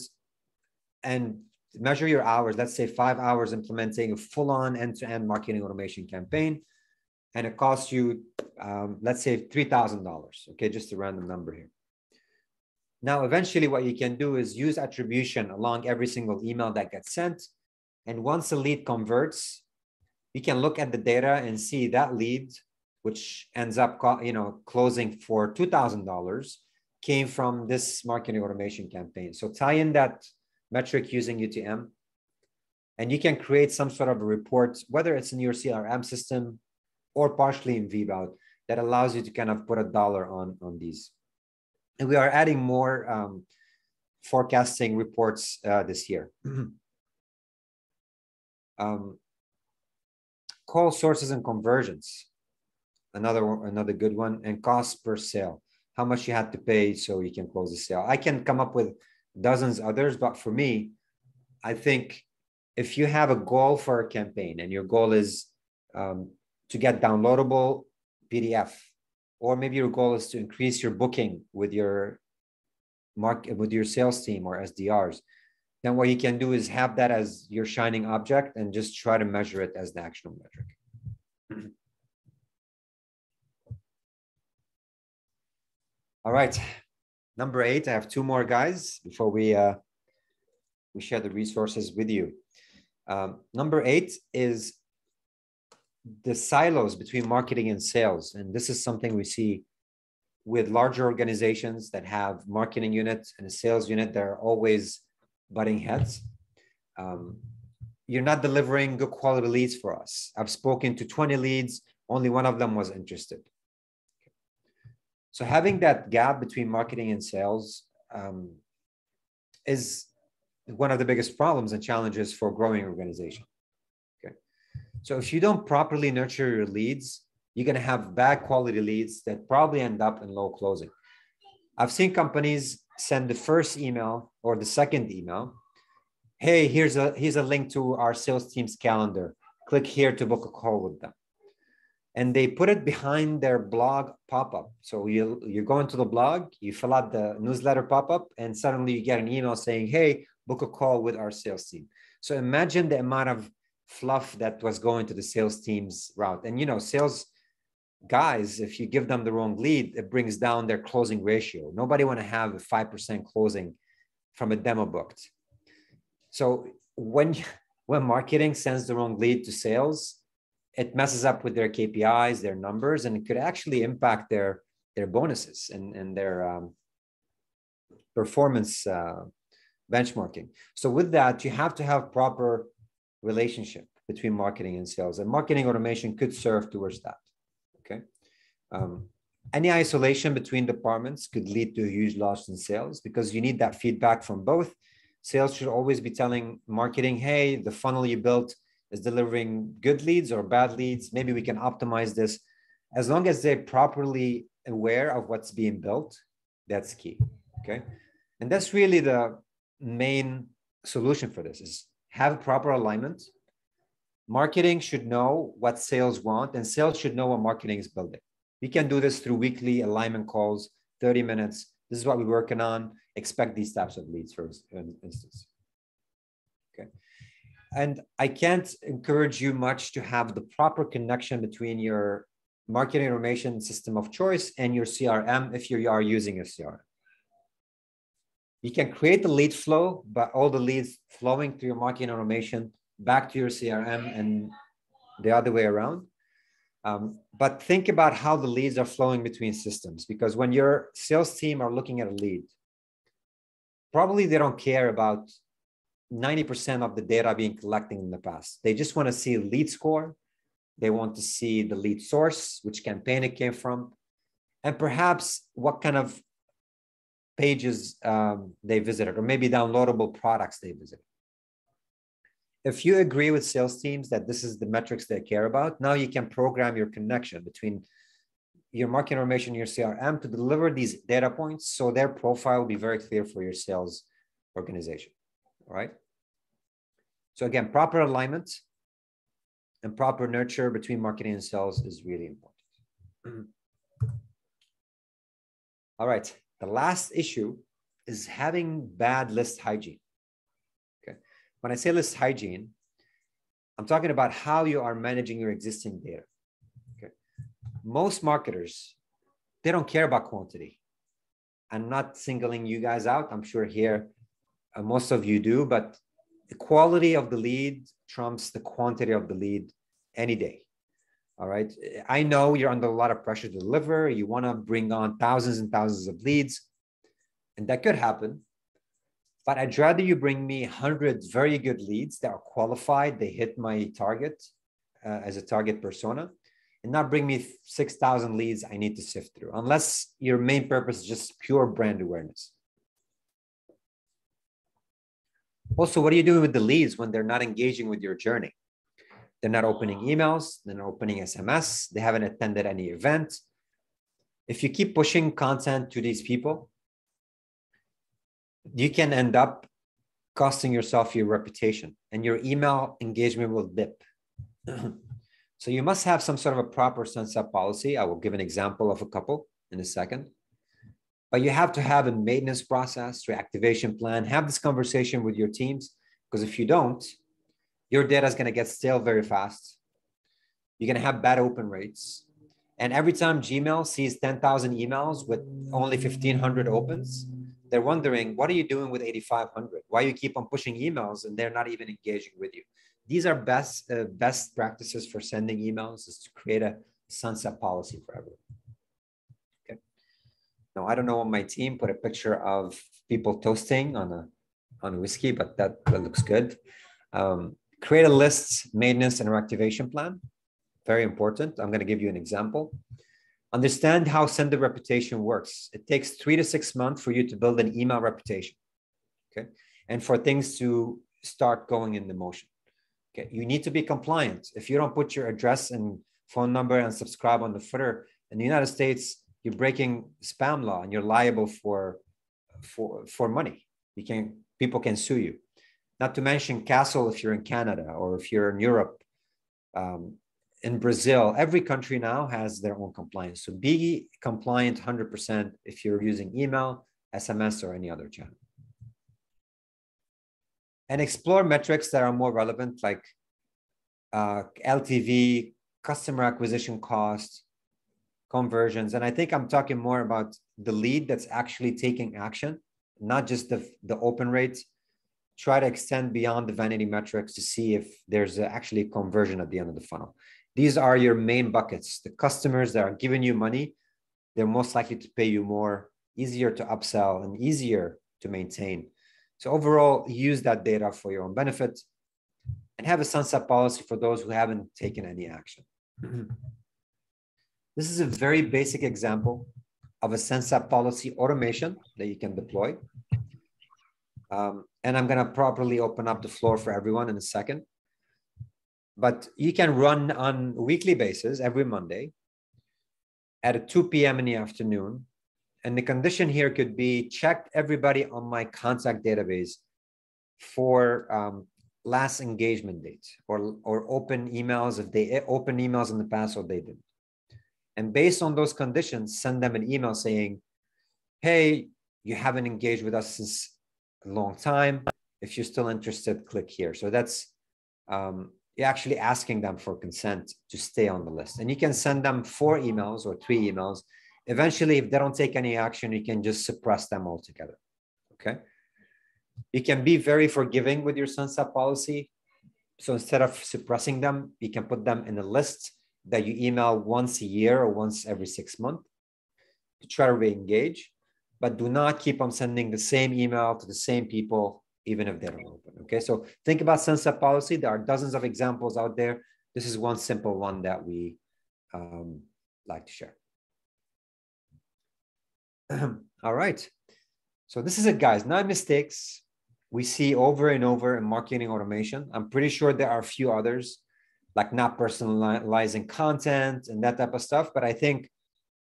and measure your hours, let's say 5 hours implementing a full-on end-to-end marketing automation campaign, and it costs you, let's say $3,000, okay, just a random number here. Now, eventually what you can do is use attribution along every single email that gets sent. And once a lead converts, you can look at the data and see that lead, which ends up, closing for $2,000, came from this marketing automation campaign. So tie in that metric using UTM, and you can create some sort of a report, whether it's in your CRM system or partially in VBOC, that allows you to kind of put a dollar on these. And we are adding more forecasting reports this year. Call sources and conversions, another good one, and cost per sale, how much you had to pay so you can close the sale. I can come up with dozens others, but for me, I think if you have a goal for a campaign and your goal is to get downloadable PDF, or maybe your goal is to increase your booking with your sales team or SDRs, then what you can do is have that as your shining object and just try to measure it as the actionable metric. All right, number 8. I have 2 more, guys, before we share the resources with you. Number 8 is the silos between marketing and sales. And this is something we see with larger organizations that have marketing units and a sales unit that are always butting heads. You're not delivering good quality leads for us. I've spoken to 20 leads, only one of them was interested. So having that gap between marketing and sales is one of the biggest problems and challenges for a growing organization. Okay. So if you don't properly nurture your leads, you're going to have bad quality leads that probably end up in low closing. I've seen companies send the first email or the second email. Hey, here's a link to our sales team's calendar. Click here to book a call with them. And they put it behind their blog pop-up. So you go into the blog, you fill out the newsletter pop-up, and suddenly you get an email saying, hey, book a call with our sales team. So imagine the amount of fluff that was going to the sales team's route. And sales guys, if you give them the wrong lead, it brings down their closing ratio. Nobody want to have a 5% closing from a demo booked. So when marketing sends the wrong lead to sales, it messes up with their KPIs, their numbers, and it could actually impact their bonuses and their performance benchmarking. So with that, you have to have proper relationship between marketing and sales, and marketing automation could serve towards that. Okay. Any isolation between departments could lead to a huge loss in sales because you need that feedback from both. Sales should always be telling marketing, hey, the funnel you built is delivering good leads or bad leads. Maybe we can optimize this. As long as they're properly aware of what's being built, that's key. Okay. And that's really the main solution for this is have proper alignment. Marketing should know what sales want, and sales should know what marketing is building. We can do this through weekly alignment calls, 30 minutes. This is what we're working on. Expect these types of leads, for instance. Okay. And I can't encourage you much to have the proper connection between your marketing automation system of choice and your CRM if you are using a CRM. You can create the lead flow, but all the leads flowing through your marketing automation back to your CRM and the other way around. But think about how the leads are flowing between systems, because when your sales team are looking at a lead, probably they don't care about 90% of the data being collected in the past. They just want to see a lead score. They want to see the lead source, which campaign it came from, and perhaps what kind of pages they visited, or maybe downloadable products they visited. If you agree with sales teams that this is the metrics they care about, now you can program your connection between your marketing automation and your CRM to deliver these data points so their profile will be very clear for your sales organization. All right. So again, proper alignment and proper nurture between marketing and sales is really important. All right. The last issue is having bad list hygiene. Okay. When I say list hygiene, I'm talking about how you are managing your existing data. Okay. Most marketers, they don't care about quantity. I'm not singling you guys out. I'm sure here most of you do, but the quality of the lead trumps the quantity of the lead any day. All right. I know you're under a lot of pressure to deliver. You want to bring on thousands and thousands of leads, and that could happen. But I'd rather you bring me 100 very good leads that are qualified, they hit my target as a target persona, and not bring me 6,000 leads I need to sift through, unless your main purpose is just pure brand awareness. Also, what are you doing with the leads when they're not engaging with your journey? They're not opening emails, they're not opening SMS, they haven't attended any event. If you keep pushing content to these people, you can end up costing yourself your reputation, and your email engagement will dip. So you must have some sort of a proper sunset policy. I will give an example of a couple in a second. But you have to have a maintenance process, reactivation plan, have this conversation with your teams, because if you don't, your data is going to get stale very fast. You're going to have bad open rates. And every time Gmail sees 10,000 emails with only 1,500 opens, they're wondering, what are you doing with 8,500? Why you keep on pushing emails and they're not even engaging with you? These are best practices for sending emails, is to create a sunset policy for everyone. Okay. Now, I don't know on my team put a picture of people toasting on a whiskey, but that looks good. Create a list, maintenance, and reactivation plan. Very important. I'm going to give you an example. Understand how sender reputation works. It takes 3 to 6 months for you to build an email reputation, okay? And for things to start going in the motion, okay? You need to be compliant. If you don't put your address and phone number and subscribe on the footer, in the United States, you're breaking spam law and you're liable for money. People can sue you. Not to mention Castle if you're in Canada, or if you're in Europe, in Brazil, every country now has their own compliance. So be compliant 100% if you're using email, SMS, or any other channel. And explore metrics that are more relevant, like LTV, customer acquisition cost, conversions. And I think I'm talking more about the lead that's actually taking action, not just the open rate. Try to extend beyond the vanity metrics to see if there's actually a conversion at the end of the funnel. These are your main buckets. The customers that are giving you money, they're most likely to pay you more, easier to upsell, and easier to maintain. So overall, use that data for your own benefit, and have a sunset policy for those who haven't taken any action. This is a very basic example of a sunset policy automation that you can deploy. And I'm going to properly open up the floor for everyone in a second. But you can run on a weekly basis every Monday at 2 p.m. in the afternoon. And the condition here could be check everybody on my contact database for last engagement date, or open emails if they opened emails in the past or they didn't. And based on those conditions, send them an email saying, hey, you haven't engaged with us since a long time. If you're still interested, click here. So that's you're actually asking them for consent to stay on the list. And you can send them 4 emails or 3 emails. Eventually, if they don't take any action, you can just suppress them altogether, okay? You can be very forgiving with your sunset policy. So instead of suppressing them, you can put them in a list that you email once a year or once every 6 months to try to re-engage, but do not keep on sending the same email to the same people, even if they don't open, okay? So think about sunset policy. There are dozens of examples out there. This is one simple one that we like to share. All right. So this is it, guys. 9 mistakes we see over and over in marketing automation. I'm pretty sure there are a few others, like not personalizing content and that type of stuff. But I think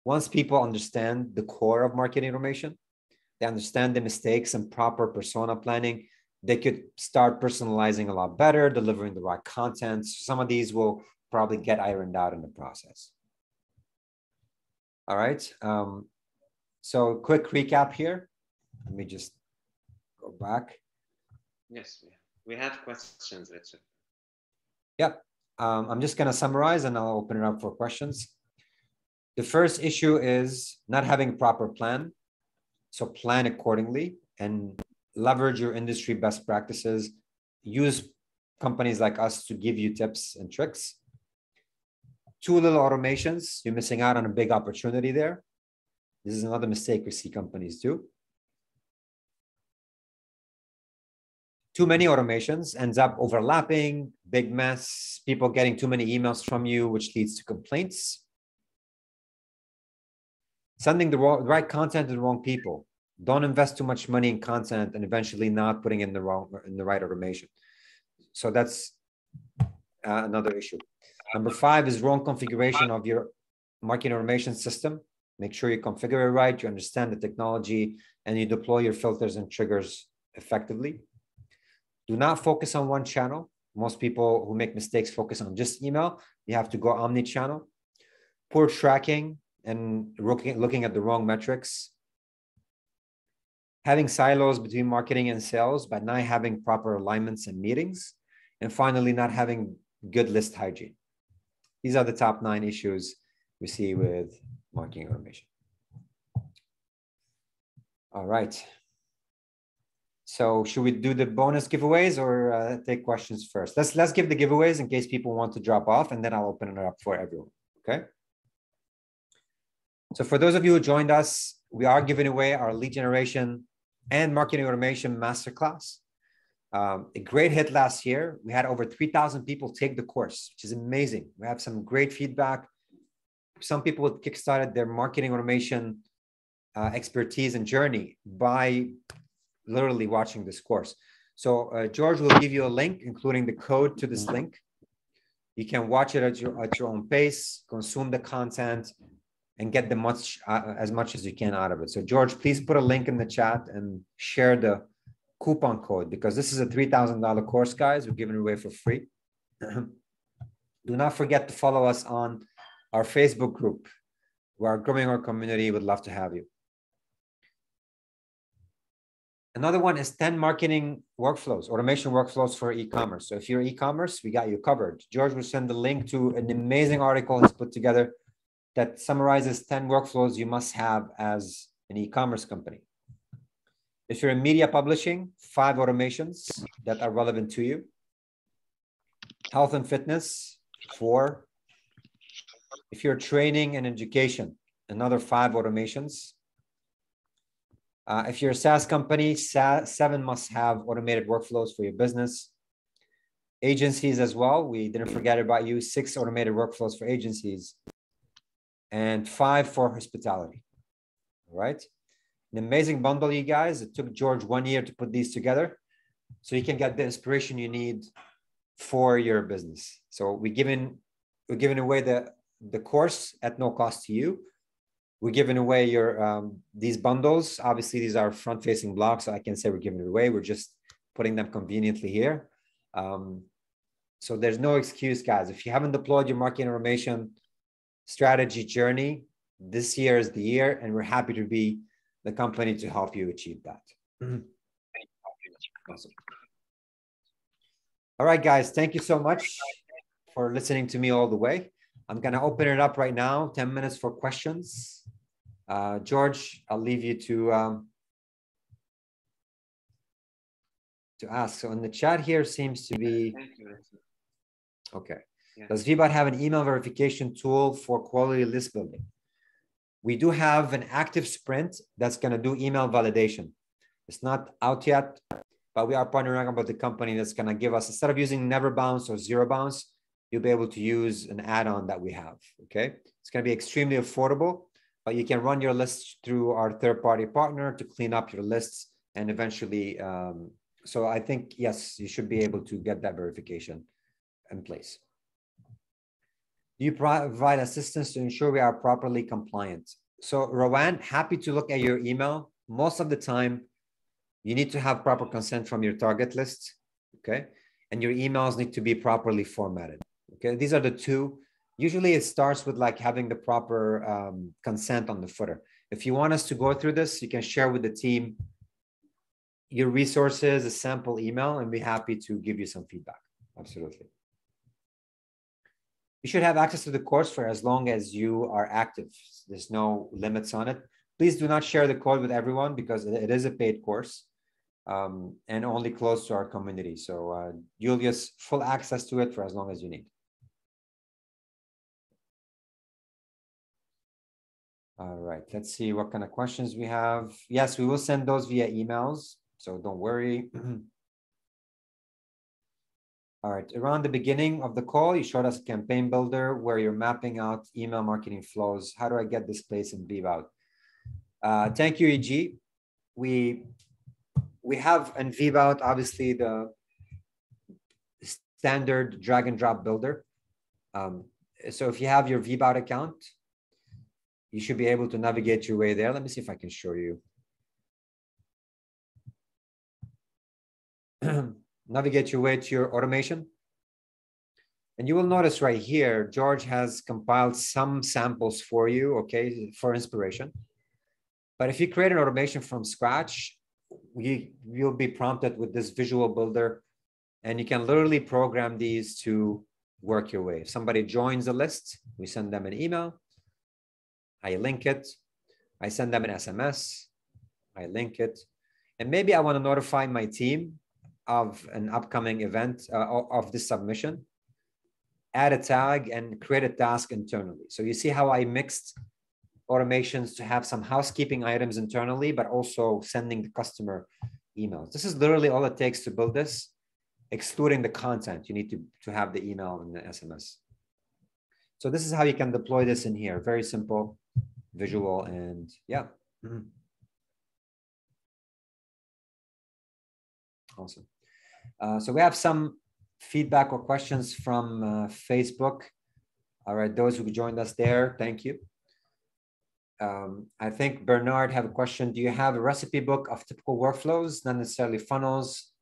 once people understand the core of marketing automation, they understand the mistakes and proper persona planning, they could start personalizing a lot better, delivering the right content. Some of these will probably get ironed out in the process. All right. So quick recap here. Let me just go back. Yes, we have questions, Richard. Yep. I'm just going to summarize and I'll open it up for questions. The first issue is not having a proper plan. So plan accordingly and leverage your industry best practices. Use companies like us to give you tips and tricks. Too little automations. You're missing out on a big opportunity there. This is another mistake we see companies do. Too many automations ends up overlapping, big mess, people getting too many emails from you, which leads to complaints. Sending the right content to the wrong people. Don't invest too much money in content and eventually not putting in the right automation. So that's another issue. Number 5 is wrong configuration of your marketing automation system. Make sure you configure it right, you understand the technology, and you deploy your filters and triggers effectively. Do not focus on one channel. Most people who make mistakes focus on just email. You have to go omni-channel. Poor tracking and looking at the wrong metrics. Having silos between marketing and sales, but not having proper alignments and meetings. And finally, not having good list hygiene. These are the top 9 issues we see with marketing automation. All right. So should we do the bonus giveaways or take questions first? Let's give the giveaways in case people want to drop off, and then I'll open it up for everyone, okay? So for those of you who joined us, we are giving away our lead generation and marketing automation masterclass. A great hit last year. We had over 3,000 people take the course, which is amazing. We have some great feedback. Some people kickstarted their marketing automation expertise and journey by literally watching this course. So George will give you a link, including the code to this link. You can watch it at your own pace, consume the content, and get as much as you can out of it. So George, please put a link in the chat and share the coupon code, because this is a $3,000 course, guys. We're giving it away for free. Do not forget to follow us on our Facebook group. We are growing our community. Would love to have you. Another one is 10 marketing workflows, automation workflows for e-commerce. So if you're e-commerce, we got you covered. George will send the link to an amazing article he's put together that summarizes 10 workflows you must have as an e-commerce company. If you're in media publishing, 5 automations that are relevant to you. Health and fitness, 4. If you're training and education, another 5 automations. If you're a SaaS company, 7 must have automated workflows for your business. Agencies as well. We didn't forget about you. 6 automated workflows for agencies. And 5 for hospitality. All right. An amazing bundle, you guys. It took George 1 year to put these together so you can get the inspiration you need for your business. So we're giving away the course at no cost to you. We're giving away your these bundles. Obviously, these are front-facing blocks, so I can say we're giving it away. We're just putting them conveniently here. So there's no excuse, guys. If you haven't deployed your marketing automation strategy journey, this year is the year, and we're happy to be the company to help you achieve that. Awesome. All right, guys, thank you so much for listening to me all the way. I'm going to open it up right now, 10 minutes for questions. George, I'll leave you to ask. So in the chat here seems to be, okay. Yeah. Does VBOC have an email verification tool for quality list building? We do have an active sprint that's going to do email validation. It's not out yet, but we are partnering up with the company that's going to give us, instead of using never bounce or zero bounce, you'll be able to use an add-on that we have, okay? It's going to be extremely affordable, but you can run your lists through our third-party partner to clean up your lists and eventually, so I think, yes, you should be able to get that verification in place. Do you provide assistance to ensure we are properly compliant? So Rowan, happy to look at your email. Most of the time, you need to have proper consent from your target list, okay? And your emails need to be properly formatted, okay? These are the 2. Usually it starts with like having the proper consent on the footer. If you want us to go through this, you can share with the team your resources, a sample email, and be happy to give you some feedback. Absolutely. You should have access to the course for as long as you are active. There's no limits on it. Please do not share the code with everyone because it is a paid course and only close to our community. So you'll get full access to it for as long as you need. All right, let's see what kind of questions we have. Yes, we will send those via emails, so don't worry. All right, around the beginning of the call, you showed us a campaign builder where you're mapping out email marketing flows. How do I get this place in VBOC? Thank you, EG. We have in VBOC, obviously, the standard drag and drop builder. So if you have your VBOC account, you should be able to navigate your way there. Let me see if I can show you. Navigate your way to your automation. And you will notice right here, George has compiled some samples for you, okay, for inspiration. But if you create an automation from scratch, you'll be prompted with this visual builder, and you can literally program these to work your way. If somebody joins the list, we send them an email. I link it, I send them an SMS, I link it, and maybe I want to notify my team of an upcoming event of this submission, add a tag and create a task internally. So you see how I mixed automations to have some housekeeping items internally, but also sending the customer emails. This is literally all it takes to build this, excluding the content. You need to have the email and the SMS. So this is how you can deploy this in here. Very simple, visual, and yeah. Awesome. So we have some feedback or questions from Facebook. All right, those who joined us there, thank you. I think Bernard have a question. Do you have a recipe book of typical workflows, not necessarily funnels,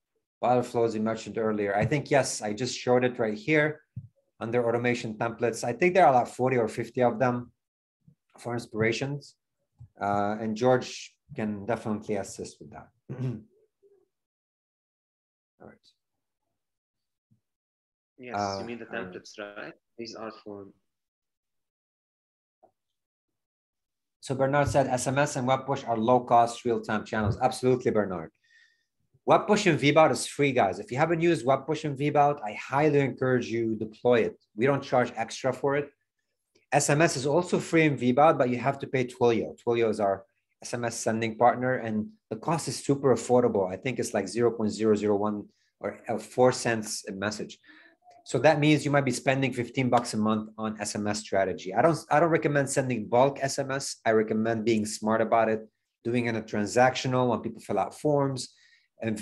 but other flows you mentioned earlier? I think, yes, I just showed it right here under automation templates. I think there are like 40 or 50 of them for inspirations. And George can definitely assist with that. All right. Yes, you mean the templates, right? These are for. So Bernard said SMS and web push are low-cost real-time channels. Absolutely, Bernard. Web push in VBOC is free, guys. If you haven't used web push in VBOC, I highly encourage you to deploy it. We don't charge extra for it. SMS is also free in VBOC, but you have to pay Twilio. Twilio is our SMS sending partner, and the cost is super affordable. I think it's like 0.001 or 4 cents a message. So that means you might be spending $15 a month on SMS strategy. I don't recommend sending bulk SMS. I recommend being smart about it, doing it in a transactional when people fill out forms, and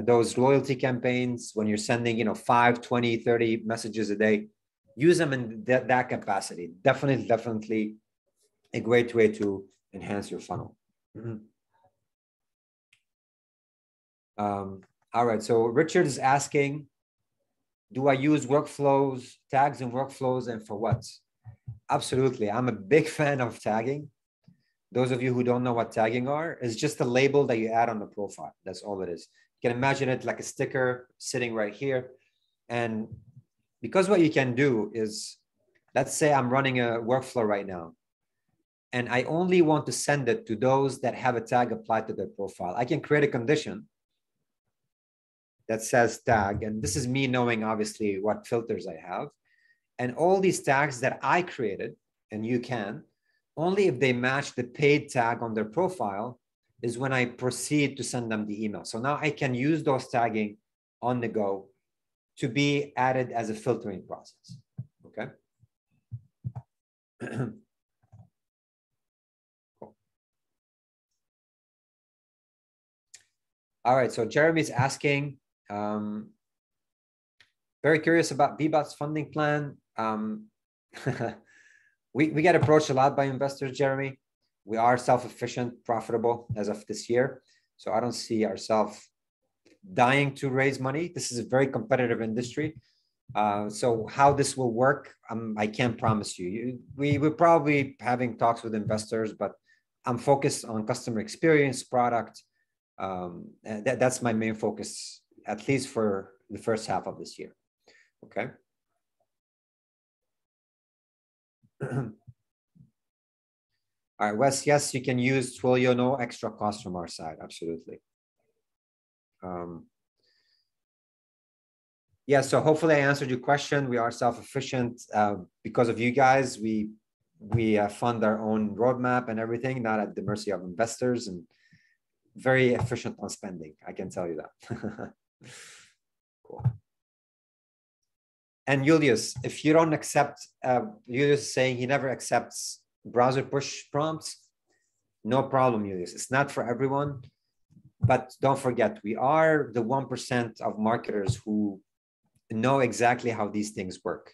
those loyalty campaigns when you're sending 5, 20, 30 messages a day. Use them in that capacity. Definitely a great way to enhance your funnel. All right, so Richard is asking, do I use workflows, tags and workflows, and for what? Absolutely. I'm a big fan of tagging. Those of you who don't know what tagging are, it's just a label that you add on the profile. That's all it is. You can imagine it like a sticker sitting right here. And because what you can do is, let's say I'm running a workflow right now, and I only want to send it to those that have a tag applied to their profile. I can create a condition that says tag, and this is me knowing obviously what filters I have. And all these tags that I created, and you can, only if they match the paid tag on their profile is when I proceed to send them the email. So now I can use those tagging on the go to be added as a filtering process, okay? Cool. All right, so Jeremy's asking, very curious about VBOC's funding plan. We get approached a lot by investors, Jeremy. We are self-efficient, profitable as of this year. So I don't see ourselves dying to raise money. This is a very competitive industry. So how this will work, I can't promise you. We're probably having talks with investors, but I'm focused on customer experience, product. That's my main focus, at least for the first half of this year. Okay. All right, Wes, yes, you can use Twilio, no extra cost from our side, absolutely. Yeah, so hopefully I answered your question. We are self-efficient. Because of you guys, we fund our own roadmap and everything, not at the mercy of investors, and very efficient on spending, I can tell you that. Cool. And Julius, if you don't accept, Julius is saying he never accepts browser push prompts, no problem, Julius. It's not for everyone, but don't forget, we are the 1% of marketers who know exactly how these things work.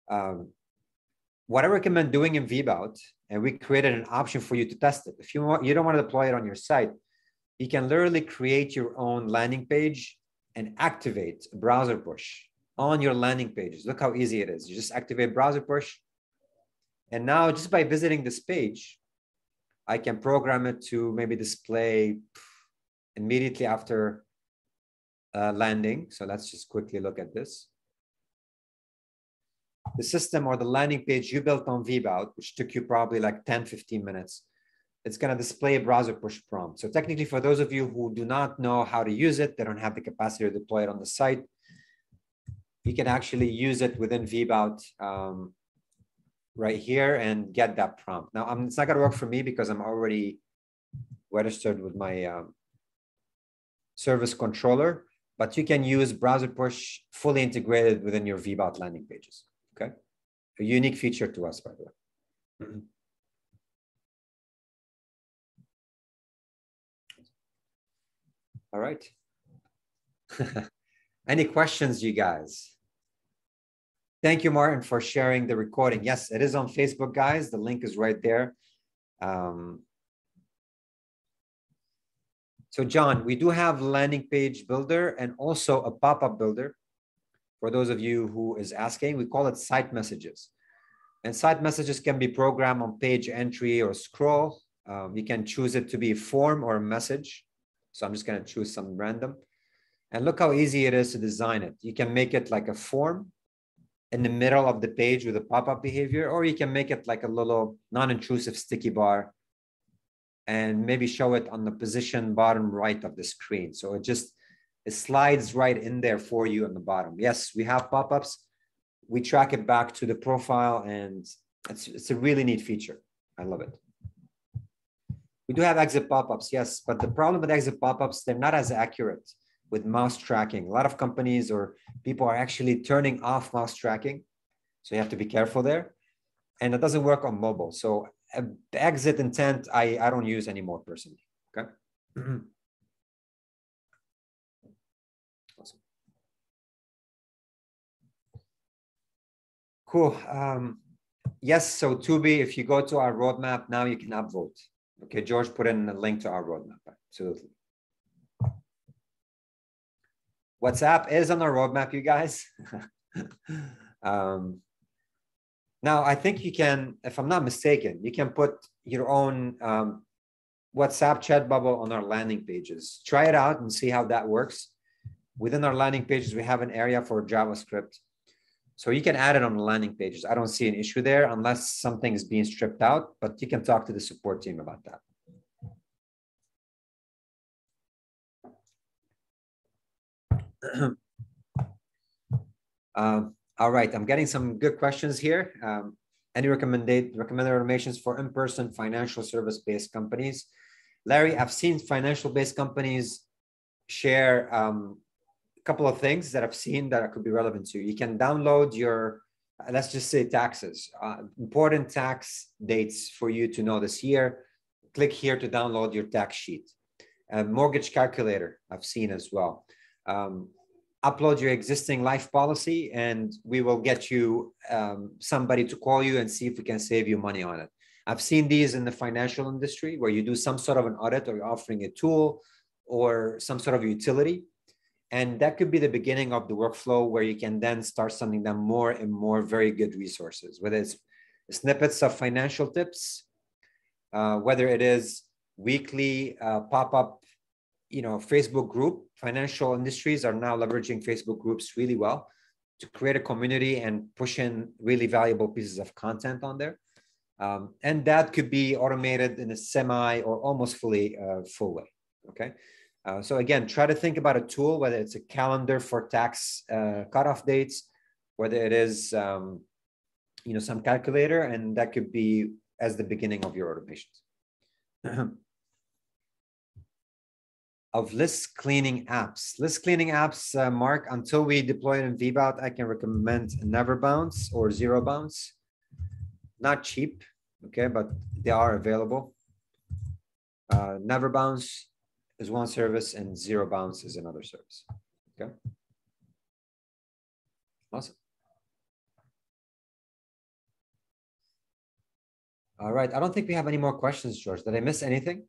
What I recommend doing in VBOC, and we created an option for you to test it. If you don't want to deploy it on your site, you can literally create your own landing page and activate browser push on your landing pages. Look how easy it is. You just activate browser push. And now just by visiting this page, I can program it to maybe display immediately after landing. So let's just quickly look at this. The system or the landing page you built on VBOC, which took you probably like 10, 15 minutes, it's going to display a browser push prompt. So technically, for those of you who do not know how to use it, they don't have the capacity to deploy it on the site, you can actually use it within VBOC right here and get that prompt. Now, it's not going to work for me because I'm already registered with my service controller, but you can use browser push fully integrated within your VBOC landing pages. Okay, a unique feature to us, by the way. All right. Any questions, you guys? Thank you, Martin, for sharing the recording. Yes, it is on Facebook, guys. The link is right there. So John, we do have landing page builder and also a pop-up builder. For those of you who is asking, we call it site messages. And site messages can be programmed on page entry or scroll. You can choose it to be a form or a message. So I'm just going to choose some random. And look how easy it is to design it. You can make it like a form in the middle of the page with a pop-up behavior, or you can make it like a little non-intrusive sticky bar and maybe show it on the position bottom right of the screen. So it slides right in there for you on the bottom. Yes, we have pop-ups. We track it back to the profile, and it's a really neat feature. I love it. We do have exit pop-ups, yes, but the problem with exit pop-ups, they're not as accurate with mouse tracking. A lot of companies or people are actually turning off mouse tracking. So you have to be careful there. And it doesn't work on mobile. So the exit intent, I don't use anymore personally, okay? Awesome. Cool. Yes, so Tubi, if you go to our roadmap, now you can upvote. Okay, George put in a link to our roadmap, absolutely. WhatsApp is on our roadmap, you guys. Now, I think you can, if I'm not mistaken, you can put your own WhatsApp chat bubble on our landing pages. Try it out and see how that works. Within our landing pages, we have an area for JavaScript. So you can add it on the landing pages. I don't see an issue there unless something is being stripped out, but you can talk to the support team about that. All right, I'm getting some good questions here. Any recommended automations for in-person financial service-based companies? Larry, I've seen financial-based companies share a couple of things that I've seen that could be relevant to you. You can download your, let's just say taxes, important tax dates for you to know this year. Click here to download your tax sheet. Mortgage calculator, I've seen as well. Upload your existing life policy and we will get you somebody to call you and see if we can save you money on it. I've seen these in the financial industry where you do some sort of an audit or you're offering a tool or some sort of utility. And that could be the beginning of the workflow where you can then start sending them more and more very good resources, whether it's snippets of financial tips, whether it is weekly pop-up, Facebook group. Financial industries are now leveraging Facebook groups really well to create a community and push in really valuable pieces of content on there. And that could be automated in a semi or almost fully full way, okay? So again, try to think about a tool, whether it's a calendar for tax cutoff dates, whether it is, some calculator, and that could be as the beginning of your automations. Of list cleaning apps. List cleaning apps, Mark, until we deploy it in VBOC, I can recommend Never Bounce or Zero Bounce. Not cheap, okay, but they are available. Never Bounce is one service and Zero Bounce is another service, okay? Awesome. All right, I don't think we have any more questions, George. Did I miss anything?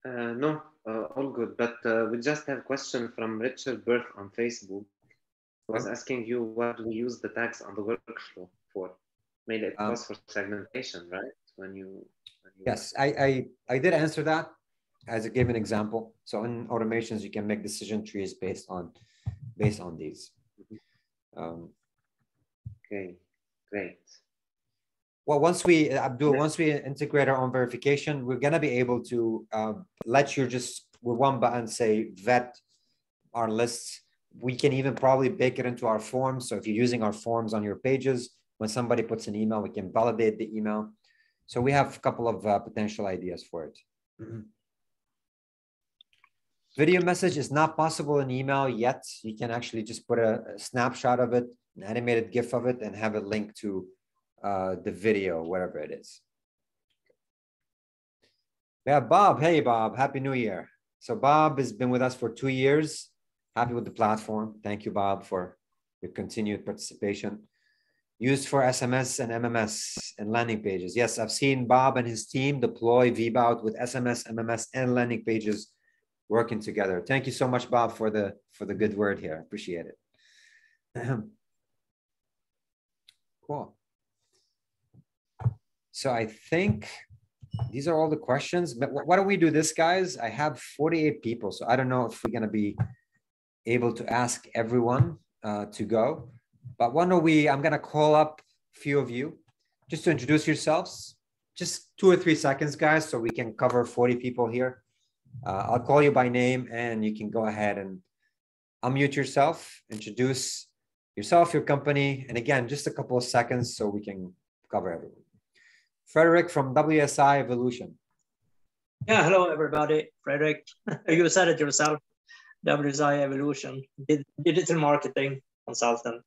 No, all good. But we just have a question from Richard Berth on Facebook. He was asking you what do we use the tags on the workflow for? Mainly it was for segmentation, right? When you yes, I did answer that as I gave an example. So in automations, you can make decision trees based on these. Okay, great. Well, once we integrate our own verification, we're going to be able to let you just with one button say vet our lists. We can even probably bake it into our forms. So if you're using our forms on your pages, when somebody puts an email, we can validate the email. So we have a couple of potential ideas for it. Video message is not possible in email yet. You can actually just put a snapshot of it, an animated GIF of it, and have it linked to the video, whatever it is. We have Bob. Hey, Bob. Happy New Year. So Bob has been with us for 2 years. Happy with the platform. Thank you, Bob, for your continued participation. Used for SMS and MMS and landing pages. Yes, I've seen Bob and his team deploy VBOC with SMS, MMS, and landing pages working together. Thank you so much, Bob, for the good word here. Appreciate it. Cool. So I think these are all the questions. But why don't we do this, guys? I have 48 people, so I don't know if we're going to be able to ask everyone to go. But why don't I'm going to call up a few of you just to introduce yourselves. Just 2 or 3 seconds, guys, so we can cover 40 people here. I'll call you by name, and you can go ahead and unmute yourself, introduce yourself, your company, and again, just a couple of seconds so we can cover everyone. Frederick from WSI Evolution. Yeah, hello everybody. Frederick, you said it yourself. WSI Evolution, digital marketing consultant.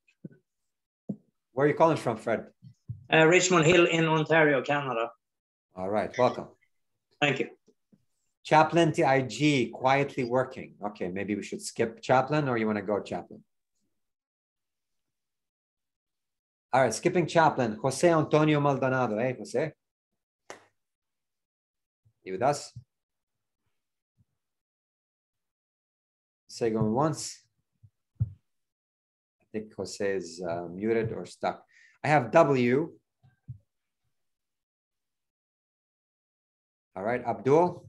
Where are you calling from, Fred? Richmond Hill in Ontario, Canada. All right, welcome. Thank you. Chaplain TIG, quietly working. Okay, maybe we should skip Chaplain, or you want to go Chaplain? All right, skipping Chaplain. Jose Antonio Maldonado. Hey, Jose. You with us? Say going once. I think Jose is muted or stuck. I have W. All right, Abdul.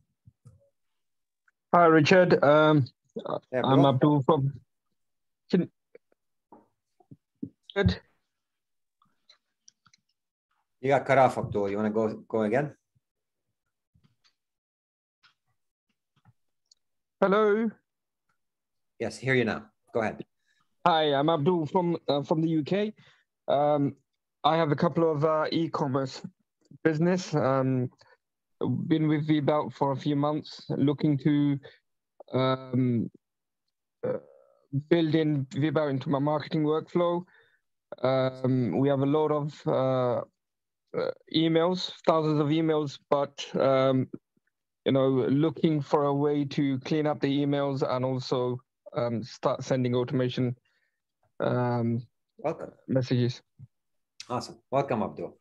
Hi, Richard. Hey, I'm Abdul from. Good. You got cut off, Abdul. You want to go again? Hello. Yes, hear you now. Go ahead. Hi, I'm Abdul from the UK. I have a couple of e-commerce business. Been with VBOC for a few months, looking to build in VBOC into my marketing workflow. We have a lot of emails, thousands of emails, but looking for a way to clean up the emails and also start sending automation Welcome. messages. Awesome. Welcome, Abdul.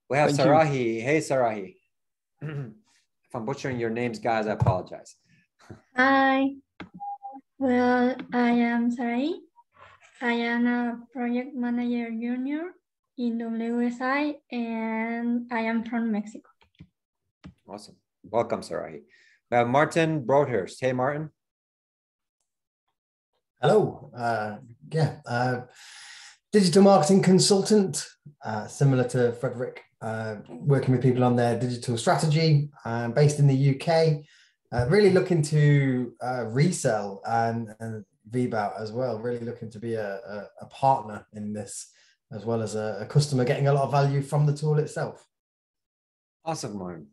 We have Thank you. Sarahi. Hey, Sarahi. If I'm butchering your names, guys, I apologize. Hi. Well, I am Sarai. I am a project manager junior in WSI, and I am from Mexico. Awesome. Welcome, Sarai. We have Martin Broadhurst. Hey, Martin. Hello. Digital marketing consultant, similar to Frederick, working with people on their digital strategy, based in the UK. Really looking to resell and VBOC as well. Really looking to be a partner in this, as well as a customer getting a lot of value from the tool itself. Awesome, Martin.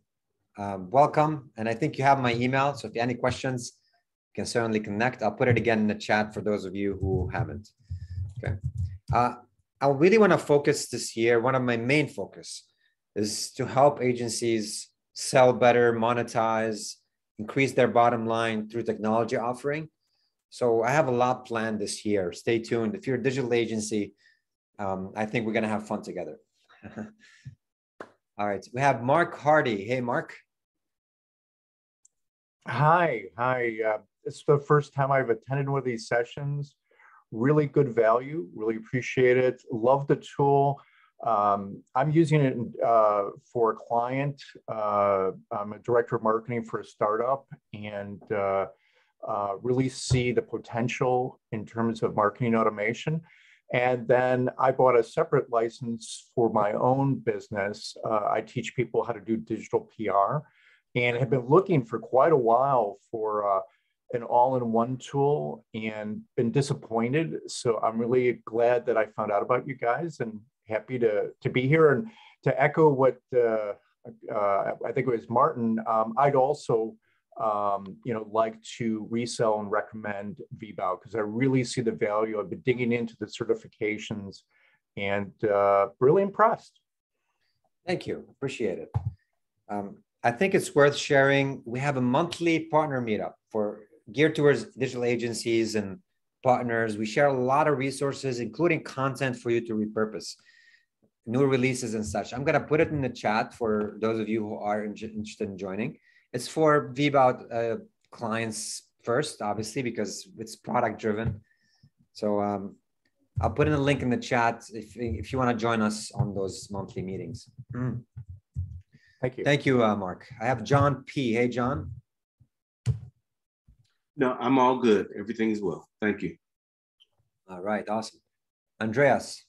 Welcome. And I think you have my email. So if you have any questions, you can certainly connect. I'll put it again in the chat for those of you who haven't. Okay. I really want to focus this year. One of my main focus is to help agencies sell better, monetize, increase their bottom line through technology offering. So I have a lot planned this year. Stay tuned. If you're a digital agency, I think we're going to have fun together. All right. We have Mark Hardy. Hey, Mark. Hi. It's the first time I've attended one of these sessions. Really good value. Really appreciate it. Love the tool. I'm using it for a client. I'm a director of marketing for a startup, and really see the potential in terms of marketing automation. And then I bought a separate license for my own business. I teach people how to do digital PR, and have been looking for quite a while for an all-in-one tool, and been disappointed. So I'm really glad that I found out about you guys, and happy to be here. And to echo what I think it was Martin, I'd also like to resell and recommend VBOC, because I really see the value. I've been digging into the certifications, and really impressed. Thank you. Appreciate it. I think it's worth sharing. We have a monthly partner meetup geared towards digital agencies and partners. We share a lot of resources, including content for you to repurpose, new releases and such. I'm going to put it in the chat for those of you who are interested in joining. It's for VBOC clients first, obviously, because it's product driven. So I'll put in a link in the chat if you want to join us on those monthly meetings. Thank you. Thank you, Mark. I have John P. Hey, John. No, I'm all good. Everything's well. Thank you. All right, awesome. Andreas.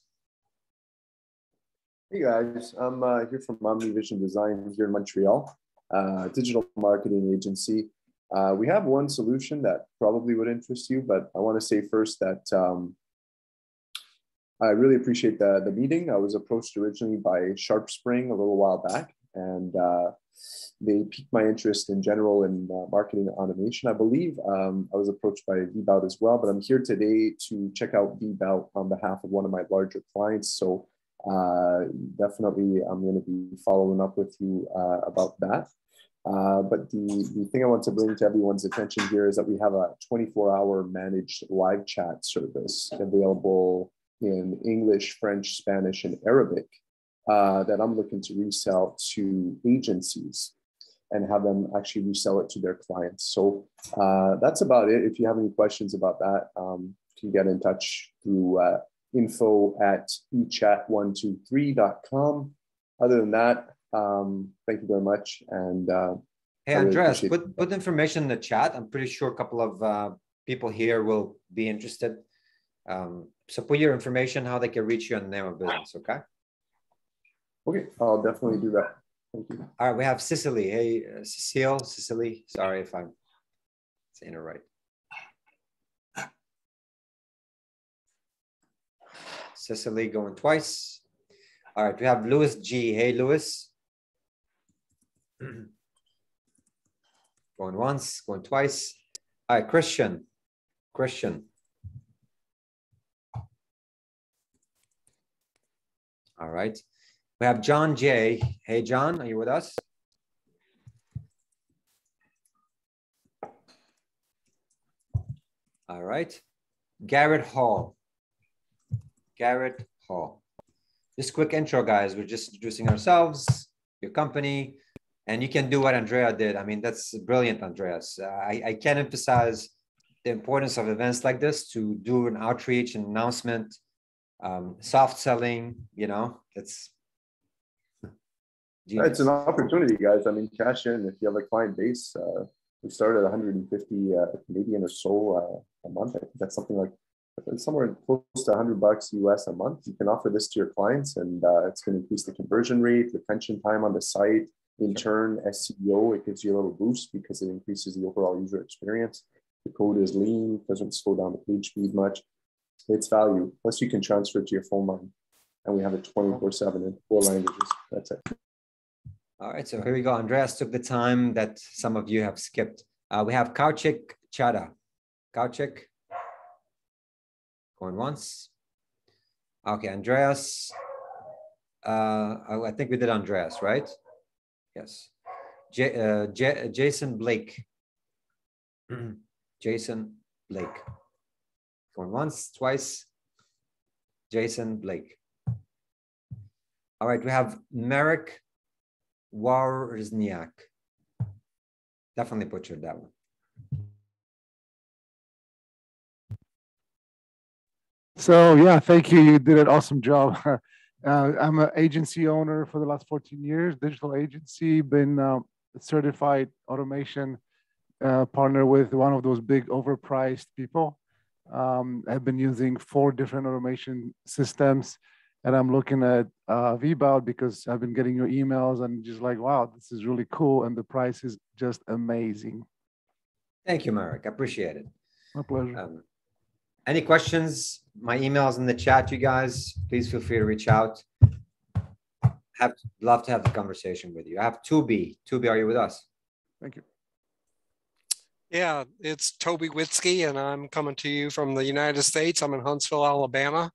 Hey guys, I'm here from OmniVision Design here in Montreal, digital marketing agency. We have one solution that probably would interest you, but I want to say first that I really appreciate the meeting. I was approached originally by SharpSpring a little while back, and they piqued my interest in general in marketing automation. I believe I was approached by VBOC as well, but I'm here today to check out VBOC on behalf of one of my larger clients. So definitely I'm going to be following up with you about that. But the thing I want to bring to everyone's attention here is that we have a 24-hour managed live chat service available in English, French, Spanish, and Arabic that I'm looking to resell to agencies and have them actually resell it to their clients. So that's about it. If you have any questions about that, you can get in touch through info@echat123.com. Other than that, thank you very much. And hey, Andreas, put the information in the chat. I'm pretty sure a couple of people here will be interested. So put your information, how they can reach you, and the name of business, okay? Okay, I'll definitely do that. Thank you. All right, we have Cicely. Hey, Cicely, sorry if I'm saying it right. Cicely going twice. All right, we have Louis G. Hey, Louis. Going once, going twice. All right, Christian. All right. We have John J. Hey, John, are you with us? All right. Garrett Hall. Just a quick intro, guys. We're just introducing ourselves, your company, and you can do what Andrea did. I mean, that's brilliant, Andreas. I can't emphasize the importance of events like this to do an outreach and announcement soft selling, you know, it's It's an opportunity, guys. I mean, cash in if you have a client base. We started at 150 Canadian or so a month. I think that's something like somewhere close to $100 US a month. You can offer this to your clients, and it's going to increase the conversion rate, retention time on the site. In turn, SEO, it gives you a little boost because it increases the overall user experience. The code is lean, doesn't slow down the page speed much. It's value. Plus, you can transfer it to your phone line, and we have it 24/7 in 4 languages. That's it. All right, so here we go. Andreas took the time that some of you have skipped. We have Kauchik Chada. Kauchik, going once. Okay, Andreas. I think we did Andreas, right? Yes. Jason Blake. Jason Blake. Going once, twice. Jason Blake. All right, we have Merrick Warzniak. Definitely butchered that one. So yeah, thank you. You did an awesome job. I'm an agency owner for the last 14 years, digital agency, been a certified automation partner with one of those big overpriced people. I've been using 4 different automation systems, and I'm looking at VBOC because I've been getting your emails and just like, wow, this is really cool. And the price is just amazing. Thank you, Marek. I appreciate it. My pleasure. Any questions? My email's in the chat, you guys. Please feel free to reach out. Love to have the conversation with you. I have Tubi. Tubi, are you with us? Thank you. Yeah, it's Toby Witzke, and I'm coming to you from the United States. I'm in Huntsville, Alabama.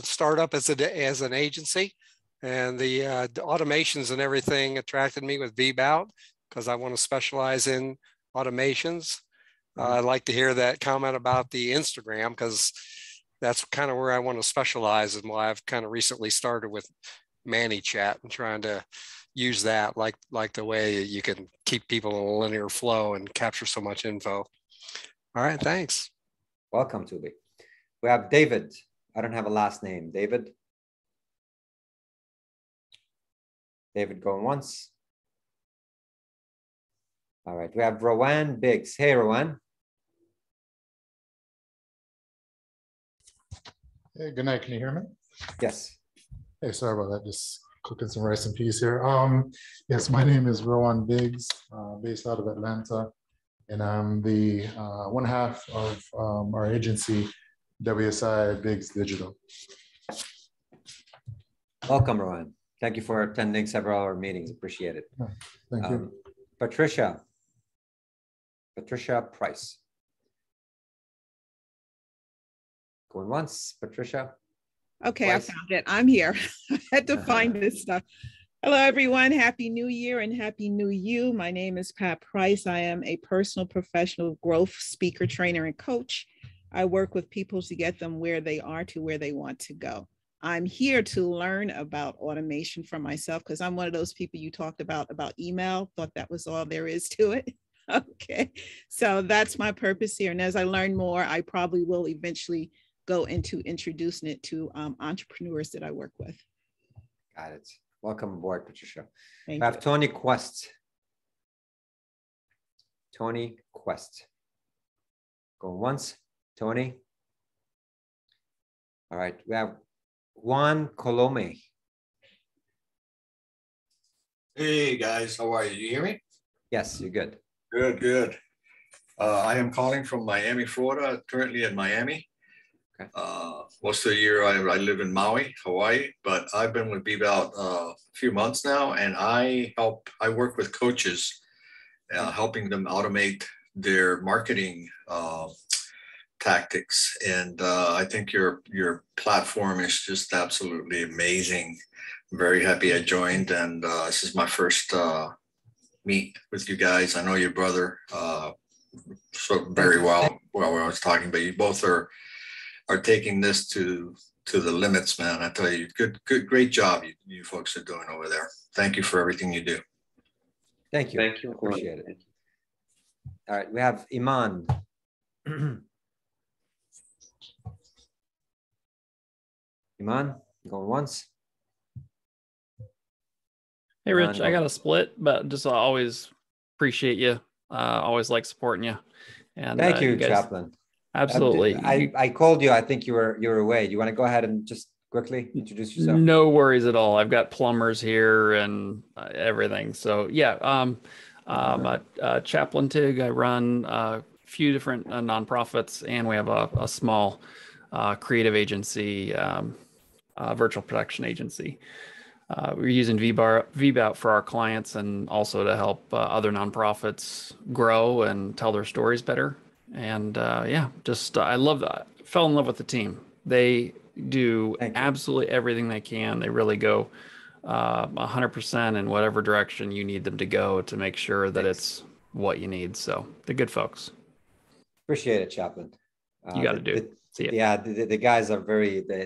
Startup as an agency, and the automations and everything attracted me with VBOC because I want to specialize in automations. I'd like to hear that comment about the Instagram because that's kind of where I want to specialize, and why I've kind of recently started with ManyChat and trying to use that like the way you can keep people in a linear flow and capture so much info. All right, thanks. Welcome, Tubi. We have David. I don't have a last name. David. David going once. All right, we have Rowan Biggs. Hey, Rowan. Hey, good night. Can you hear me? Yes. Hey, sorry about that. Just cooking some rice and peas here. Yes, my name is Rowan Biggs, based out of Atlanta, and I'm the one half of our agency, WSI Biggs Digital. Welcome, Rowan. Thank you for attending several of our meetings. Appreciate it. Thank you. Patricia Price. Going once, Patricia. Okay, Twice. I found it. I'm here. I had to find this stuff. Hello, everyone. Happy New Year and Happy New You. My name is Pat Price. I am a personal professional growth speaker, trainer, and coach. I work with people to get them where they are to where they want to go. I'm here to learn about automation for myself because I'm one of those people you talked about email, thought that was all there is to it. Okay, so that's my purpose here. And as I learn more, I probably will eventually go into introducing it to entrepreneurs that I work with. Got it. Welcome aboard, Patricia. Thank I have you. Tony Quest. Tony Quest. Going once, Tony. All right, we have Juan Colome. Hey guys, how are you? You hear me? Yes, you're good. Good, good. I am calling from Miami, Florida, currently in Miami. Okay. Most of the year I live in Maui, Hawaii, but I've been with VBOC a few months now, and I work with coaches, helping them automate their marketing tactics. And I think your platform is just absolutely amazing. I'm very happy I joined, and this is my first meet with you guys. I know your brother so very well when I was talking, but you both are taking this to the limits, man. I tell you, great job you folks are doing over there. Thank you for everything you do. Thank you. Thank you. Appreciate it. All right, we have Iman. Iman, going once. Hey, Rich, I got a split, but just always appreciate you. Always like supporting you. And thank you, guys, Chaplain. Absolutely. I called you. I think you were away. Do you want to go ahead and just quickly introduce yourself? No worries at all. I've got plumbers here and everything. So yeah, I'm a Chaplain Tig. I run a few different nonprofits, and we have a small creative agency, virtual production agency. We're using VBOC for our clients and also to help other nonprofits grow and tell their stories better. And yeah, just I love that. Fell in love with the team. They do absolutely everything they can. They really go 100% in whatever direction you need them to go to make sure that it's what you need. So they're good folks. Appreciate it, Chaplain. You got to do it. Yeah, the guys are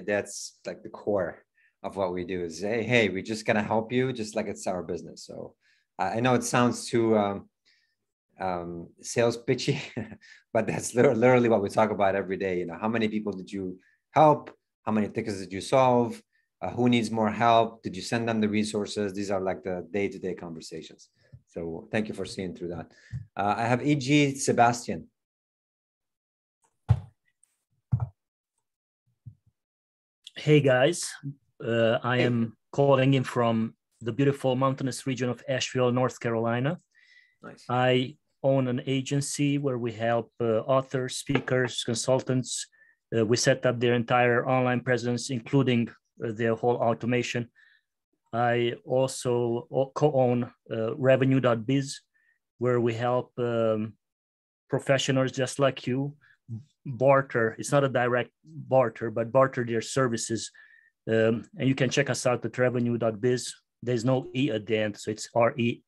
that's like the core of what we do is, hey, we're just going to help you just like it's our business. So I know it sounds too sales pitchy, but that's literally what we talk about every day. You know, how many people did you help? How many tickets did you solve? Who needs more help? Did you send them the resources? These are like the day-to-day conversations. So thank you for seeing through that. I have E.G. Sebastian. Hey guys, I am calling in from the beautiful mountainous region of Asheville, North Carolina. Nice. I own an agency where we help authors, speakers, consultants. We set up their entire online presence, including their whole automation. I also co-own revenue.biz, where we help professionals just like you barter. It's not a direct barter, but barter their services. And you can check us out at revenue.biz. There's no E at the end, so it's REVUNU.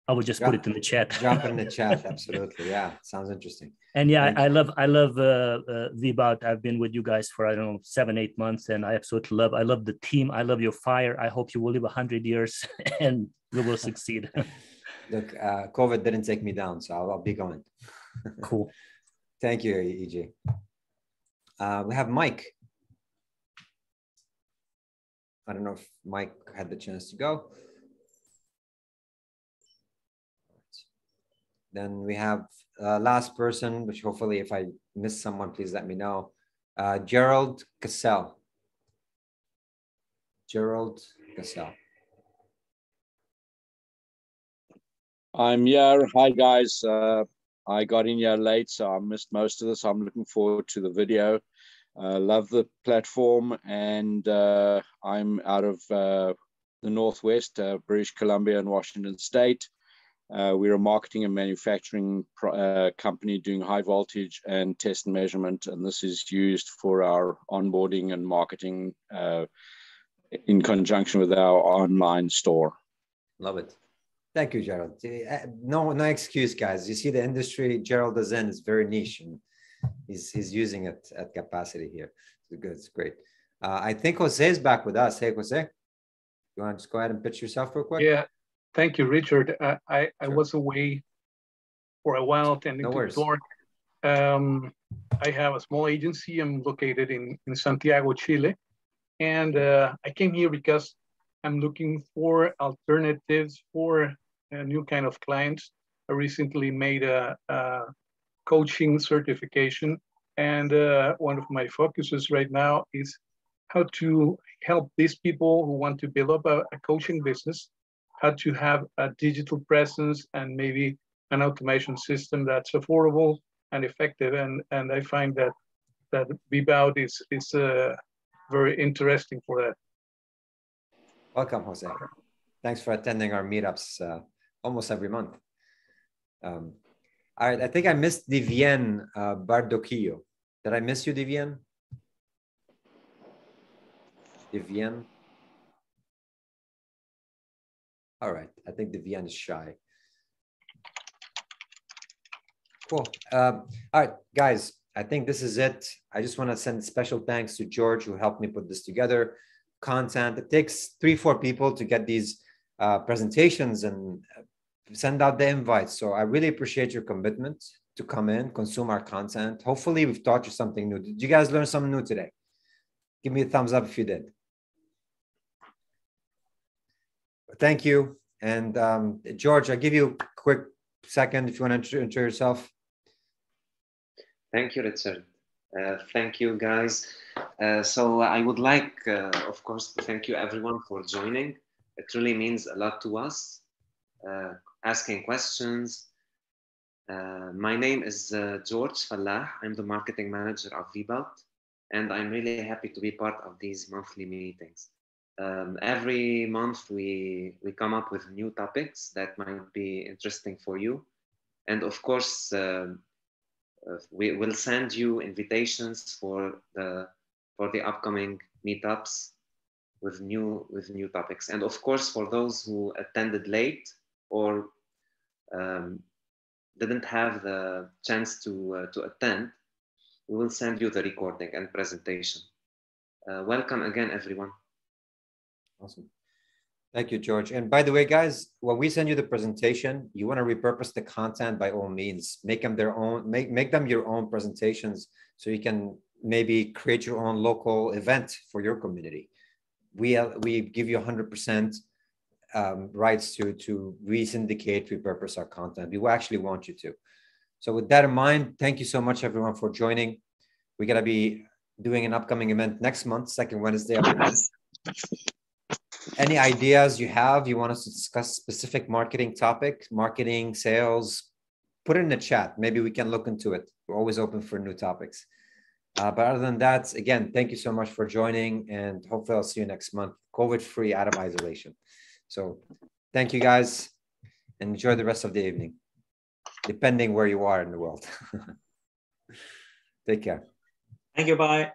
I would just put it in the chat. Drop it in the chat, absolutely. Yeah, sounds interesting. And yeah, I love VBOC. I've been with you guys for, I don't know, 7-8 months, and I absolutely I love the team. I love your fire. I hope you will live 100 years and we will succeed. Look, COVID didn't take me down, so I'll be going. Cool. Thank you, EJ. We have Mike. I don't know if Mike had the chance to go. Then we have last person, which hopefully if I miss someone, please let me know. Gerald Cassell. Gerald Cassell. I'm here. Hi, guys. I got in here late, so I missed most of this. I'm looking forward to the video. Love the platform, and I'm out of the Northwest, British Columbia and Washington State. We're a marketing and manufacturing company doing high voltage and test and measurement, and this is used for our onboarding and marketing in conjunction with our online store. Love it. Thank you, Gerald. No excuse, guys. You see the industry Gerald is in is very niche, and he's using it at capacity here. It's good. It's great. I think Jose is back with us. Hey, Jose, you want to just go ahead and pitch yourself real quick? Yeah. Thank you, Richard. I was away for a while attending to talk. I have a small agency. I'm located in Santiago, Chile. And I came here because I'm looking for alternatives for a new kind of clients. I recently made a coaching certification. And one of my focuses right now is how to help these people who want to build up a coaching business, how to have a digital presence and maybe an automation system that's affordable and effective. And I find that VBOC is very interesting for that. Welcome, Jose. Thanks for attending our meetups almost every month. All right, I think I missed Divien Bardocchio. Did I miss you, Divien? Divien? All right, I think Divien is shy. Cool. All right, guys, I think this is it. I just want to send special thanks to George, who helped me put this together. Content. It takes 3-4 people to get these presentations and send out the invites. So I really appreciate your commitment to come in, consume our content. Hopefully we've taught you something new. Did you guys learn something new today? Give me a thumbs up if you did. Thank you. And George, I'll give you a quick second if you want to intro yourself. Thank you, Richard. Thank you, guys. So I would like, of course, to thank you everyone for joining. It really means a lot to us, asking questions. My name is George Fallah. I'm the marketing manager of VBOC, and I'm really happy to be part of these monthly meetings. Every month we come up with new topics that might be interesting for you. And of course, we will send you invitations for the upcoming meetups with new topics. And of course, for those who attended late or didn't have the chance to attend, we will send you the recording and presentation. Welcome again, everyone. Awesome. Thank you, George. And by the way, guys, when we send you the presentation, you want to repurpose the content by all means. Make them their own, make them your own presentations so you can maybe create your own local event for your community. We give you 100% rights to re-syndicate, repurpose our content. We will actually want you to. So with that in mind, thank you so much, everyone, for joining. We're going to be doing an upcoming event next month, second Wednesday of the month. Any ideas you have, you want us to discuss specific marketing topic, marketing, sales, put it in the chat. Maybe we can look into it. We're always open for new topics. But other than that, again, thank you so much for joining, and hopefully I'll see you next month, COVID-free, out of isolation. So thank you, guys, and enjoy the rest of the evening, depending where you are in the world. Take care. Thank you. Bye.